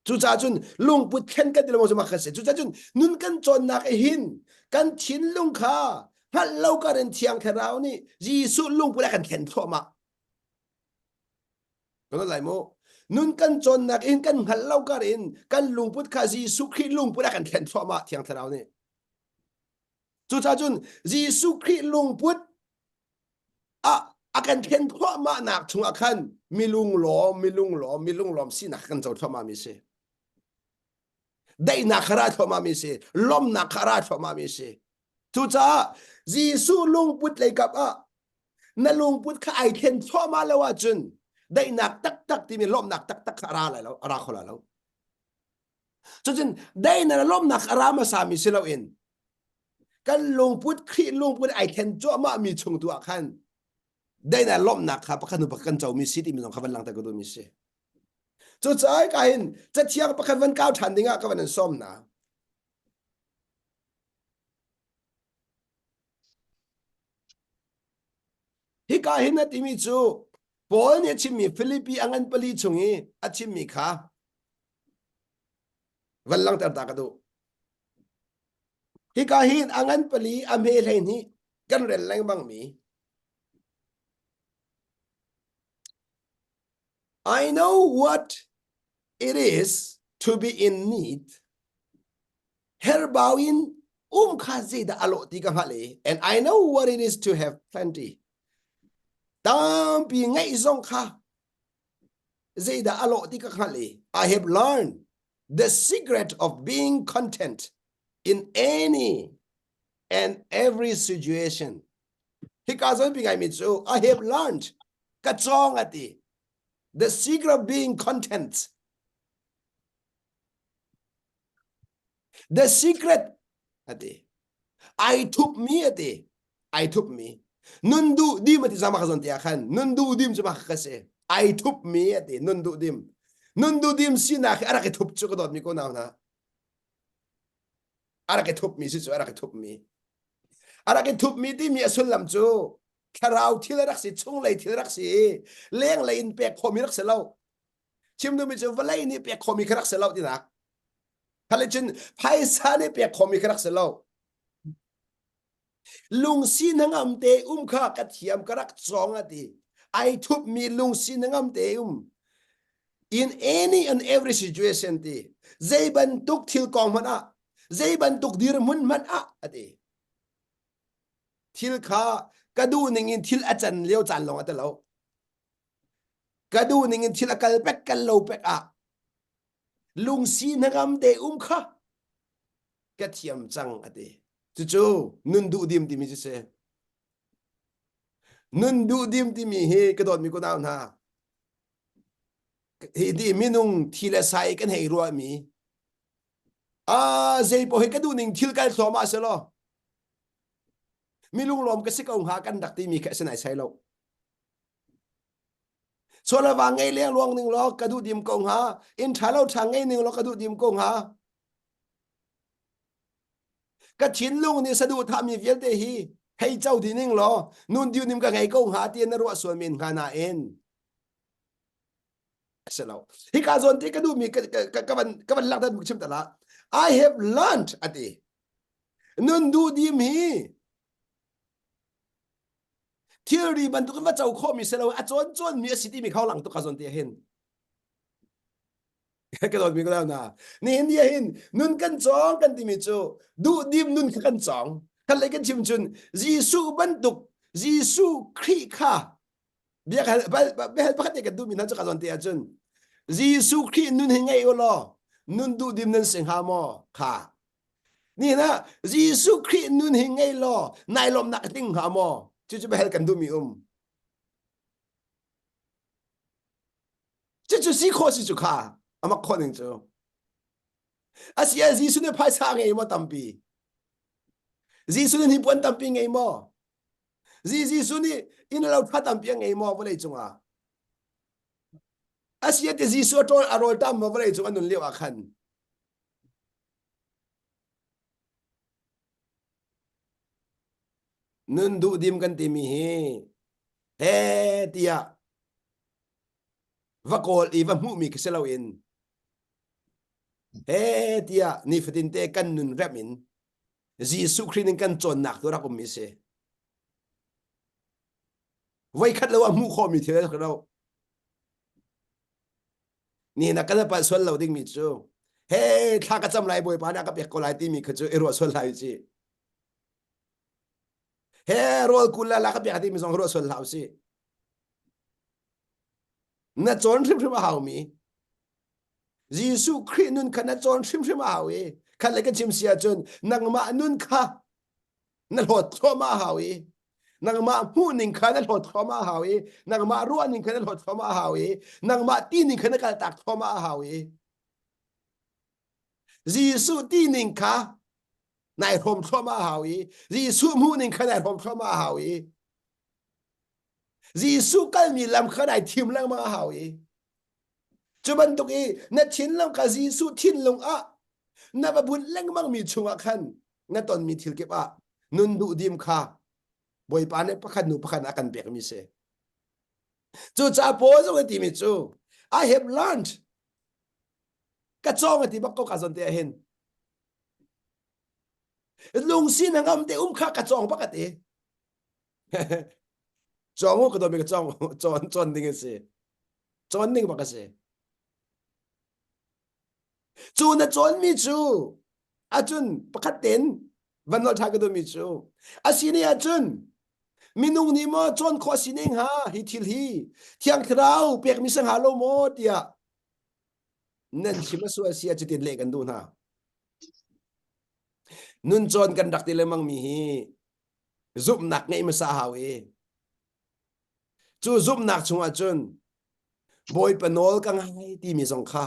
chu cha chun lung put khen ka dilo mo ma khase chu cha chun nun kan chon nak e hin kan thin lung kha hal lo ka ren thiang kharau ni jisu lung pula kan khen thoma ko lai mo nun kan chon nak in kan hal lo ka ren kan lung put kha jisu khri lung pula kan khen thoma thiang kharau ni chu cha chun jisu khri lung put akan khen thoma nak chung akan milung lom si nak kan chau thoma mi se dai na khara thoma mi se lom na khara thoma mi se chu cha jisu lung put lai kap na lung put kha ai khen thoma lawa chun dai nak tak ti mi lom nak tak khara la lo ara khola lo chu chun dai na lom nak ara ma sa mi se lo in kan lung put khri lung put ai khen cho ma mi chung tu akan dai na lom nak kha pakhan pakhan chau mi si ti mi long khaban lang ta ko do mi se chu chai ka hin cha thiang pakhan van kau than dinga ka van som na hi ka hin na ti mi chu pol ne chim mi philippi angan pali chungi a chim mi kha van lang tar ta ka do hi ka hin angan pali a me le ni kan rel lang bang mi I know what it is to be in need. Herbawin khazi da alo ti ka hale, and I know what it is to have plenty. Tam pi ngai zong kha zida alo ti ka hale. I have learned the secret of being content in any and every situation. Hikazon pi ngai mitsu, I have learned ka chong ati the secret of being content. The secret ati I took me ati I took me nundu dim ati sama khazon ti akhan nundu dim sama khase I took me ati nundu dim sina ara ke thup chu ko dot mi ko na ara ke thup mi si chu ara ke thup mi ti mi asul lam chu kharau thil rak si chung lai thil rak si leng lai in pek khomi rak se lo chim du mi chu valai ni pek khomi kharak se lo ti nak Halichin paisa ni pe khomi krak se lo lung si nangam te kha kathiam karak chong ati I thup mi lung si nangam te in any and every situation ti zai ban tuk thil kong man zai ban tuk dir mun man ati thil kha kadu ning in thil achan leo chan long ata lo kadu ning in thil akal pek kal lo pek lung si nangam te kha cái thiam chăng à đi chú nun du dim thì mình sẽ nun du dim thì mình he cái đòn mình có nào na thì đi mình nung thì là sai cái này rồi mi à dây bộ cái du ninh thiêu cái số mà sẽ lo mi lung lom cái sức ông hạ căn đặc thì mi cái sẽ này sai lâu số là vàng ngay liền luôn ninh lo cái du dim công ha in thái lâu thằng ngay ninh lo cái du dim công ha cái chiến lung ni sa du tham mi viết thế hi hay châu thì ninh lo nun diu nim cái ngày công ha tiền nó rồi xuân min khana en sẽ lâu hi cả zon thì cái du mi cái văn lạc đất mục chim ta la I have learned at the nun du dim hi theory ban tu kan va chau kho mi selo a chon mi city mi khau lang tu ka zon te hen cái đó mi ko na ni india hin nun kan chong kan ti mi chu du dim nun kan chong kan le kan chim chun jisu ban tu jisu khri kha bia ka ba ka te ka du mi na chu ka zon te a chun jisu khri nun hi ngai lo nun du dim nun sing ha mo kha ni na jisu khri nun hi ngai lo nai lom nak ting ha mo chú bé kan du mi chú sĩ khó sĩ chú khá ama khó nên chú asia jisu ne phai sang ngay mà tampi jisu ne hipuan tampi ngay mà jisu ne in lau tha tampi ngay mà vậy chung à asia te jisu atol arol tam mà vậy chung anun liu akhan nun du dim kan ti mi he tia va kol i va mu mi keselo in he tia ni fatin te kan nun ramin jisu khrin kan chon nak to ra kum mi se vai khat lo mu kho mi the lo ni na kan pa sol lo ding mi chu he tha ka cham lai boy pa na ka pe ko lai ti mi khachu ero sol lai chi he rol kula la ka pe ti mi song ro sol lau si na chon thrim thrim hau mi jisu khrin nun kan na chon thrim thrim hau e kan le ka chim sia chon nang ma nun kha na lo tho ma hau e nang ma hu ning kha na lo tho ma hau e nang ma ru ning kha na lo tho ma hau e nang ma ti ning kha na ka tak tho ma hau e jisu ti ning kha nai rom tho ma hau e jisu mu ning kha nai rom tho ma hau e jisu kal mi lam kha nai thim lang ma hau e chu ban tuk e na chin lam ka jisu thin long a na ba bun leng mang mi chunga khan na ton mi thil ke ba nun du dim kha boy pa ne pakhan nu pakhan akan pek mi se chu cha po zo ti mi chu I have learned ka chong ti bak ko ka zon te hen lung sin ngam te kha ka chong ba ka te chong ko do mi ka chong chon ding se chon ding ba ka se chu na chon mi chu a chun pakhat ten van no tha ka do mi chu a sini a chun minung ni mo chon kho sining ha hi thil hi thiang thrau pek mi sang ha lo mo tia nan chima su asia chu tin le kan du na nun chon kan dak ti le mang mi hi zup nak ngai ma sa hawe chu zup nak chunga chun boy panol kang hai ti mi song kha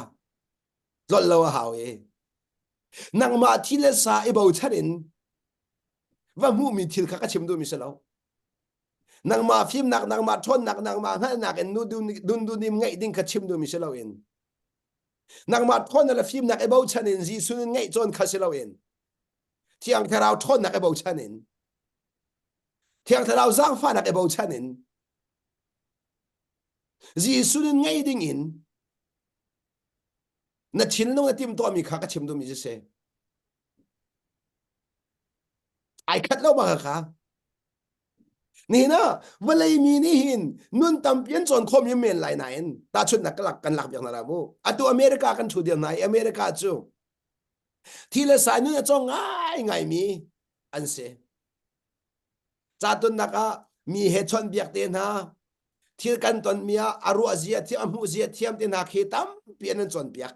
zol lo hawe nang ma thile sa e bo charin va mu mi thil kha ka chim du mi sa lo nang ma phim nak nang ma thon nak nang ma ha nak en nu dun nim ngai ding kha chim du mi sa lo en nang ma thon la phim nak e bo chanin ji sun ngai chon kha sa lo en thiang tharau thon nak e bo chanin thiang tharau zang fa nak e bo chanin ji sun ngai ding in na chin lo na tim to mi kha ka chim du mi se ai khat lo ma khaนี่นะวันเลยมีนี่หินนุ่นตำเพียนส่วนคมยังเมนหลายไหนตาชุดนักหลักกันหลักอย่างนั้นมูอ่ะตัวอเมริกากันชุดเดียวไหนอเมริกาจู่ที่ละสายนุ่นจะจ้องง่ายมีอันเสจ่าตุนนักมีเหตุชนเบียกเต็นฮะที่กันตอนมีอารัวเสียที่อมูเสียเทียมเต็นหาเขตัมเปลี่ยนนั่นส่วนเบียก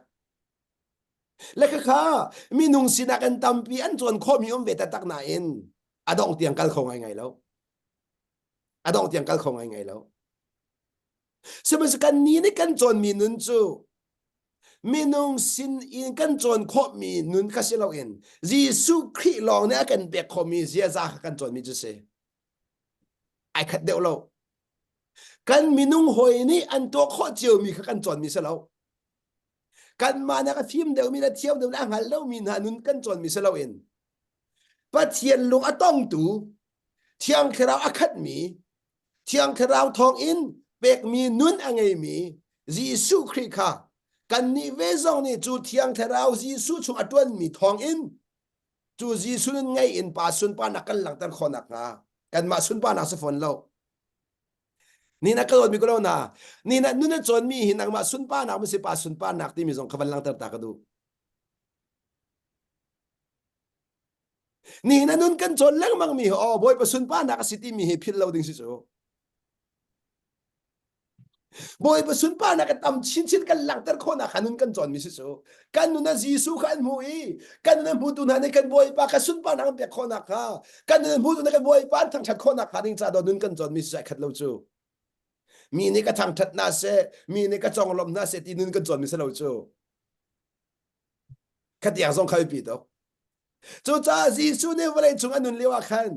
lẽ khá minung sina kan tampi an chon kho mi ve ta tak na in adong tiang kal khong ai ngai lo adong tiang kal khong ai ngai lo semes kan ni ni kan chon mi nun chu minung sin in kan chon kho mi nun ka silo in jisu khri long ne kan be kho mi zia za kan chon mi chu se ai khat deu lo kan minung hoi ni an to kho chiu mi kan chon mi se lo kan ma na ka phim deu mi na thiam deu na ngal lo mi na nun kan chon mi se lo in pathian lung atong tu thiang khrao akhat mi thiang khrao thong in bek mi nun angai mi jisu khri kha kan ni ve zong ni chu thiang khrao jisu chung atwan mi thong in chu jisu nun ngai in pa sun pa nakal lang tan khonak nga kan ma sun pa na sa phone lo ni na kalon mi ko na ni na nun na chon mi hinang ma sun pa na mo si pa sun pa nak ti mi zong kawan lang tar ta ka du ni na nun kan chon lang mang mi ho boy pa sun pa na ka city mi he phil lo ding si so boy pa sun pa na ka tam chin chin kan lang tar kho na kanun kan chon mi si so kan nu na jisu kan mu i kan na mu tu na ne kan boy pa ka sun pa na pe kho na ka kan na mu tu na kan boy pa thang chat kho na ka ding cha do nun kan chon mi sa khat lo chu mi ni ka thang that na se mi ni ka chong lom na se ti nun kan chon mi sa lo chu khat yang song khai pi do chu cha jisu ne vale chung anun lewa khan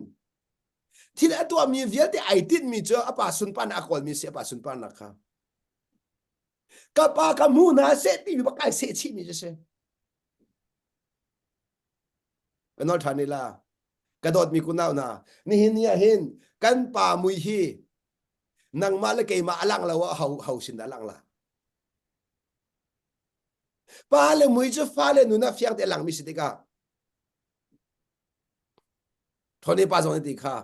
thil atwa mi vial te ai tin mi chu apa sun pan akol mi se apa sun pan na kha ka pa ka mu na se ti ba kai se chi mi se anol thani la ka dot mi ku naw na ni hin ya hin kan pa mui hi nang ma le ke ma alang la wa hau sin da lang la pa le mui chu fa le nu na fiang te lang mi si te ka thoni pa zong ti kha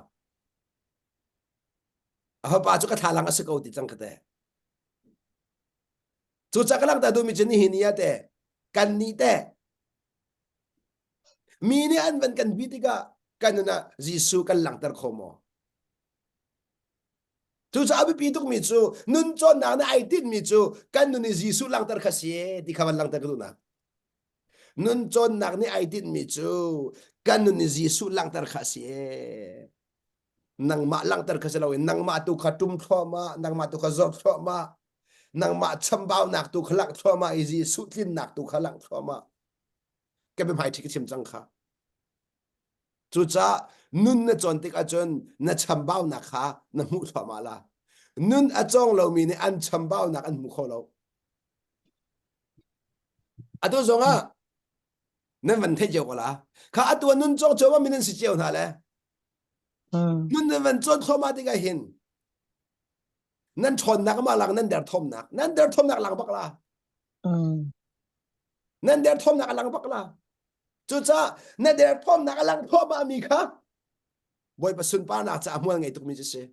a pa chu ka thalang a se ko ti chang ka te chu cha ka lang ta du mi chen ni hin ya te kan ni te mi ni an van kan bi ti ka kan na jisu kan lang tar khomo chu cha abi pi tuk mi chu nun chon na na ai tin mi chu kan nu ni jisu lang tar khasie ti khawan lang tar ku na nun chon nak ni ai tin mi chu kan nu ni jisu lang tar khasie nang ma lang tar khasalo nang ma tu khatum thoma nang ma tu khazok thoma nang ma chambao nak tu khalak thoma i jisu tin nak tu khalak thoma ke be mai thik chim chang kha chu cha nun na chon tik a chon na chambao na kha na mu thoma la nun a chong lo mi ni an chambao nak an mu kho lo atu zonga nan van the jo la kha atu nun chong choma min si cheu na le nun na van chon thoma ti ga hin nan chon nak ma lang nan der thom nak lang bak la nan der thom nak lang bak la chu cha na der thom nak lang thoma mi kha boy pa sun pa na cha mual ngai tuk mi se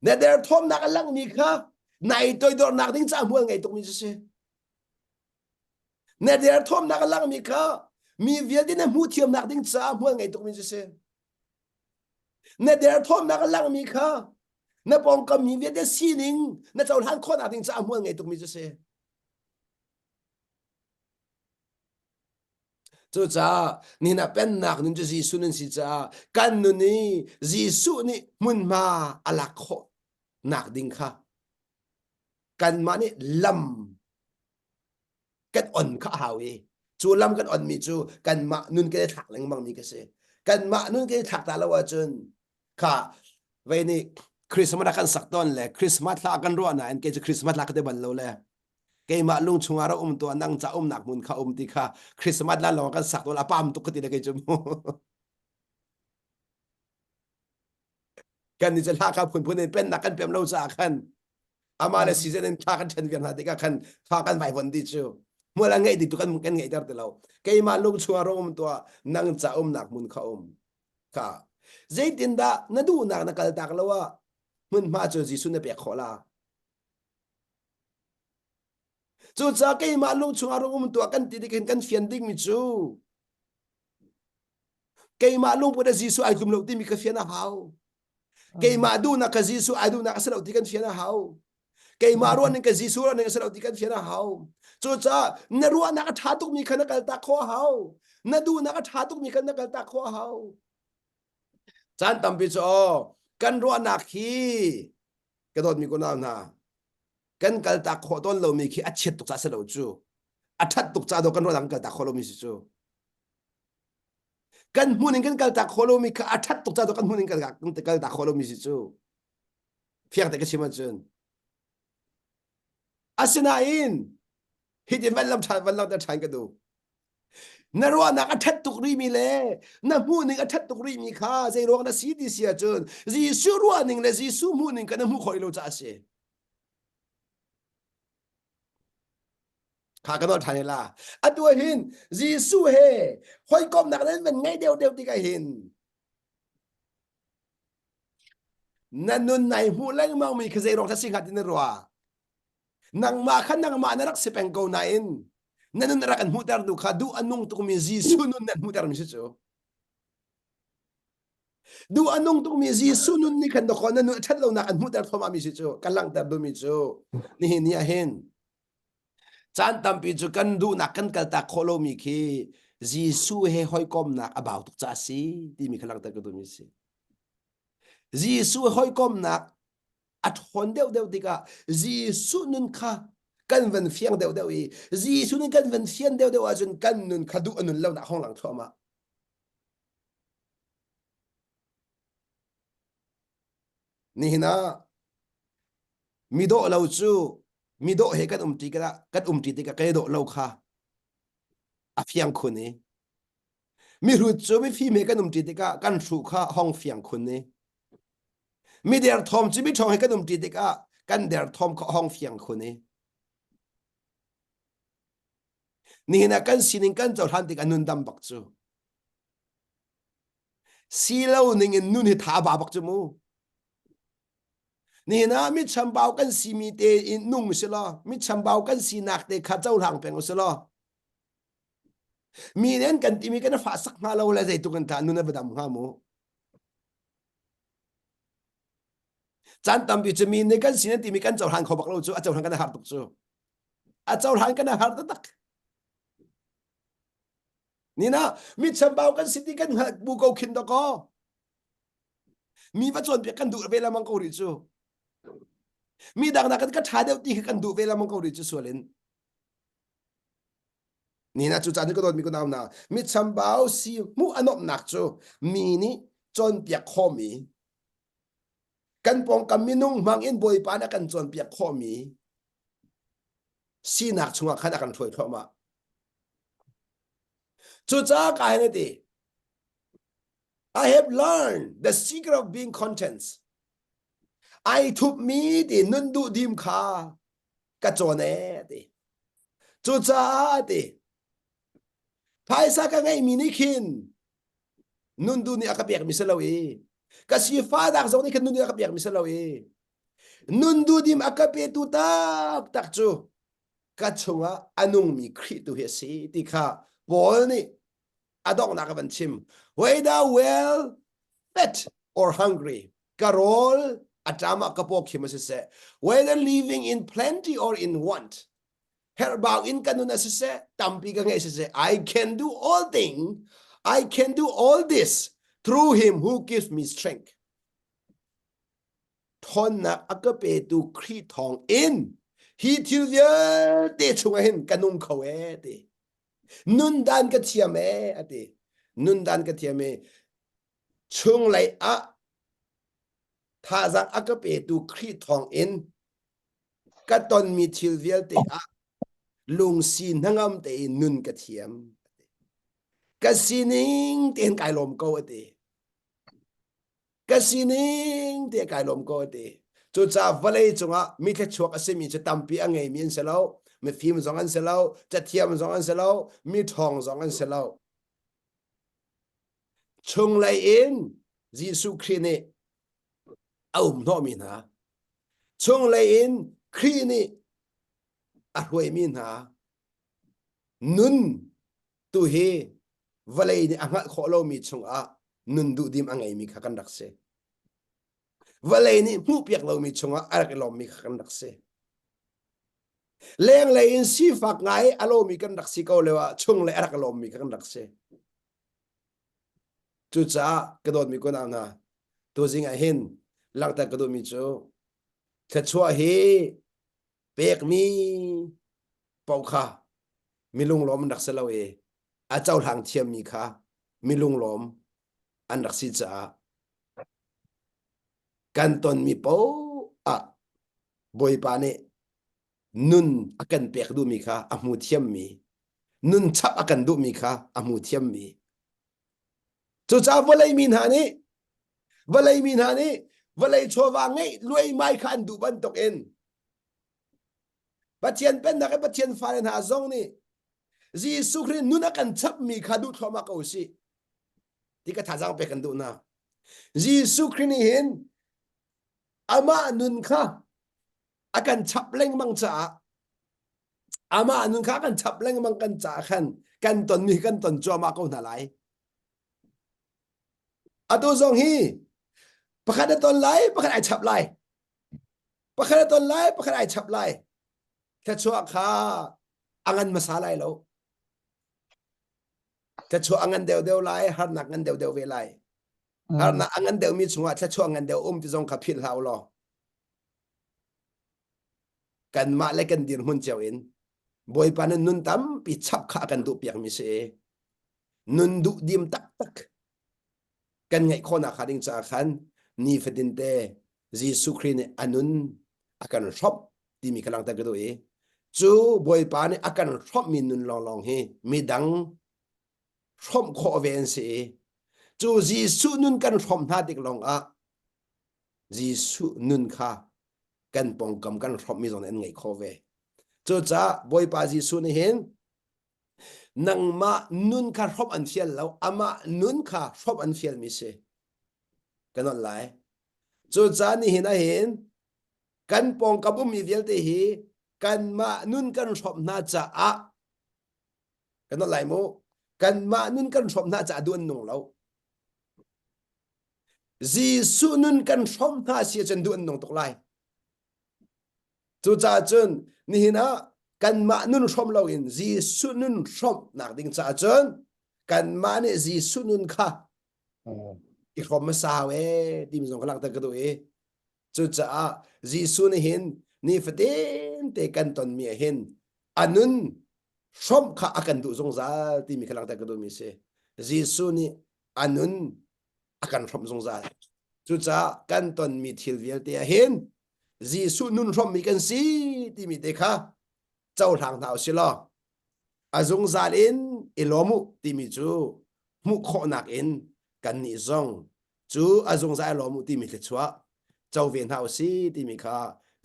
na der thom nak lang mi kha nai toy dor nak ding cha mual ngai tuk mi se na der thom nak lang mi kha mi vial din na mu thiam nak ding cha mual ngai tuk mi se na der thom nak lang mi kha na pong ka mi vial de sining na chaw han kho nak ding cha mual ngai tuk mi se chu cha ni na pen nak nun ji jisu nun si cha kan nu ni jisu ni mun ma ala kho nak ding kha kan ma ni lam kan on kha hawi chu lam kan on mi chu kan ma nun ke thak leng mang mi ka se kan ma nun ke thak ta la wa chun kha ve ni christmas kan sak ton le christmas la kan ro na en ke christmas la ka te ban lo le ke ma lung chunga ra to nang cha nak mun kha ti kha christmas la lo kan sak to la pam tu ka ti le ke chum kan niจะลาครับคุณผู้นี้เป็นนักกันเป็นเราจากกันอามาเลซีเซนท่ากันเช่นเวียนหาที่กันท่ากันไปวันที่ชูเมื่อไรไงติดตุกันกันไงแต่เราแกมาลูกชัวร์มตัวนั่งจะหนักมุนเขาค่ะเจดินดานั่นดูหนักนักการตักแล้วว่ามันมาเจอจีสุนเปียกขอลาจู่จ้าแกมาลูกชัวร์ตัวกันติดกันเฟียนดิ้งมิจูแกมาลูกพุทธจีสุไอ้กุมลูกที่มีกาเฟียนหาวแกมาดูนักจีสุไอ้ดูนักสลาที่กันเฟียนหาว cái mà ruộng nên cái gì số nên cái sao thì cái phiền hao cho cha na ruộng na cái thà tục mi khăn cái ta khó hao na du na cái thà tục mi khăn cái ta khó hao chan tam pi cho kan ruộng na khi cái đó mi có nào na kan cái ta khó tôn lâu mi khi ăn chết tục cha sẽ lâu chú ăn thắt tục cha đó kan ruộng cái ta khó lâu mi chú kan hunin kan ta khó lâu mi khi ăn thắt tục cha đó kan hunin cái ta khó lâu mi chú phiền tại cái gì mà chun asinain hit in van lam ta chan ka du na ro na ka that tuk ri mi le na mu ning a that tuk ri mi kha sei ro na si di sia chun ji su ro ning le ji su mu ning ka na mu khoi lo cha se kha ka no thani la atu hin ji su he hoi kom na ka ben ngai deu deu ti ka hin na nun nai mu lang mang mi ka sei ro ta sing hat ni ro nang ma khan nang ma na rak se peng ko na in nanun ra kan mutar du kha du anung tu mi ji su nun nan mutar mi chu du anung tu mi ji su nun ni kan do khon nu that lo na kan mutar thoma mi chu kalang tar du mi chu ni ni a hen chan tam pi chu kan du na kan kal ta kholo mi khi ji su he hoi kom na about tu cha si ti mi khalang tar ka du mi si ji su hoi kom na at hon deu deu tika ji su nun kha kan van fiang deu deu i ji su nun kan van fiang deu deu a chun kan nun khadu anun lo na hong lang thoma ni hina mi do lo chu mi do he kan ti ka kan ti ti ka kai do lo kha a fiang khun ni mi ru chu mi fi me kan ti ti ka kan thu kha hong fiang khun ni mi der thom chi mi thong he kan ti ti ka kan der thom kha hong fiang khun ni ni hina kan sining kan chaw han ti ka nun dam bak chu si lo ning in nun he tha ba bak chu muนี่นะมิชมบ่าวกันสีมีเตอินนุ่งสิละมิชมบ่าวกันสีนักเตข้าเจ้าหลังเป็นสิละมีเน้นกันที่มีกันฝาสักมาเราเลยใจตุกันทานนุ่นบดำห้ามูจันทำพิจมีในกันสีนั้นที่มีกันเจ้าหลังเขาบอกเราจู่เจ้าหลังกันหาตุกจู่เจ้าหลังกันหาตักนี่นะมิชมบ่าวกันสิที่กันบุกเอาขินตะก็มีวัจจุบันเปียกันดูเวลามังกรจู่ มีดังนักก็ท้าเดียวตีกันดูเวลามันก็ริจส่วนเล่นนี่นะจุดจานนี้ก็โดนมีคนเอาหนามีชำบ่าวซีมูอันนบหนักจูมีนี่จนเปียกข้อมีกันปองกันมีนุ่งมังอินบอยปานะกันจนเปียกข้อมีซีหนักช่วงขณะกันถอยเข้ามาจุดจ้ากายนี่ดี I have learned the secret of being contentไอทุบมีดินุนดูดิมขากระโจนเอดิจุจ้าดิภายสักไงมีนิคินนุนดูนี่อากาเปียกมิสลาวีกษีฟ้าดักจงนี่คันนุนนี่อากาเปียกมิสลาวีนุนดูดิมอากาเปียตุตักจูกระชงะอนุงมีคริตุเฮสีติค่ะบอลนี่อดอกนักบันชิม whether well fed or hungry กะโรลAtama kapok himasise whether living in plenty or in want herbaw in kanuna sise tampi ka nga sise I can do all things I can do all this through him who gives me strength thon na akape tu khri thong in hi thil ya te chunga hin kanum khawe te nun dan ka thiame ate nun dan ka thiame chung lai aถ้าจากอักเปตูครีทองเอ็นก็ตอนมีทิลเวลเตอะลุงซีนทั้งอำเตนุนกระเทียมก็ซีนิงเตียนไก่ลมโกเตก็ซีนิงเตียนไก่ลมโกเตจุดจ้าวันเลยจงอ่ะมีแค่ชัวร์เสมีจะตั้มปีอังไงมีอันเสลามีฟิล์มสองอันเสลาจะเทียมสองอันเสลามีทองสองอันเสลาชงไลเอ็นยิสุครีเนเอาหน่อมีนะช่วงเลยอินครีนี่อร่อยมีนะนุนตัวเฮวันเลยนี่อ่างขอเรามีช่วงอ่ะนุนดูดิมอ่างไงมีขักันดักเสวันเลยนี่ผู้เปียกเรามีช่วงอ่ะอะไรเรามีขักันดักเส leng le in si phak ngai alo mi kan dak si ko lewa chung le arak lom mi kan dak se chu cha kadot mi ko na na tu jing a hin lang ta kadot mi chu tha chua hi pek mi pau kha mi lung lom dak se lo e a chau hang thiam mi kha mi lung lom an dak si cha kan ton mi po a boy pa ne nun akan pek du mi kha a mu thiam mi nun chap akan du mi kha a mu thiam mi chu cha volai min ha ni volai min ha ni volai chowa ngai luai mai khan du ban tok en pathian pen na ka pathian faren ha zong ni Giêsu Christ nun akan chap mi kha du thoma ko si ti ka thajang pe kan du na Giêsu Christ ni hin ama nun kha akan chap leng mang cha ama nun kha akan chap leng mang kan cha khan kan ton mi kan ton cho ma ko na lai atu zong hi pakhat ton lai pakhat ai chap lai pakhat ton lai pakhat ai chap lai ka chua kha angan masalai lo ka chua angan deu deu lai har nak ngan deu deu ve lai har na angan deu mi chunga ka chua angan deu ti zong kha phil hau lo kan ma le kan dir hun cheu in boy pan nun tam pi chap kha kan du piang mi se nun du dim tak tak kan ngai khona khading cha khan ni fedin te Giêsu Christ anun akan shop ti mi kalang ta gado e chu boy pa ni akan shop min nun long long he mi dang shop kho ven se chu Giêsu nun kan shop na dik long a Giêsu nun kha kan pong kam kan shop mi zon en ngai kho ve chu cha boy pa Giêsu ni hen nang ma nun kha shop an fiel lo ama nun kha shop an fiel mi se kanot lai chu cha ni hin a hin kan pong kabum mi vel te hi kan ma nun kan shop na cha a kanot lai mo kan ma nun kan shop na cha duan nong lo Giêsu nun kan shop na sia chen duan nong tok lai chu cha chun ni hin a kan ma nun shop lo in Giêsu nun shop nak ding cha chun kan ma ne Giêsu nun kha i khom ma sa we ti mi zong khalak ta ka do e chu cha Giêsu ni hin ni faten te kan ton mi hin anun shom kha akan du zong za ti mi khalang ta ka do mi se Giêsu ni anun akan shom zong za chu cha kan ton mi thil vial te hin Giêsu nun shom mi kan si ti mi te kha chau thang thau si lo azung za in ilomu ti mi chu mu kho nak in kan ni zong chu azung za ilomu ti mi te chua chau ven hau si ti mi kha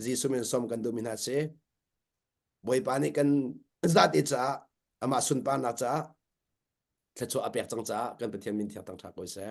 Giêsu men som kan du min ha se boy pa ni kan zat e cha ama sun pa na cha thla chu apek chang cha kan pathian min thiak tang thak ko se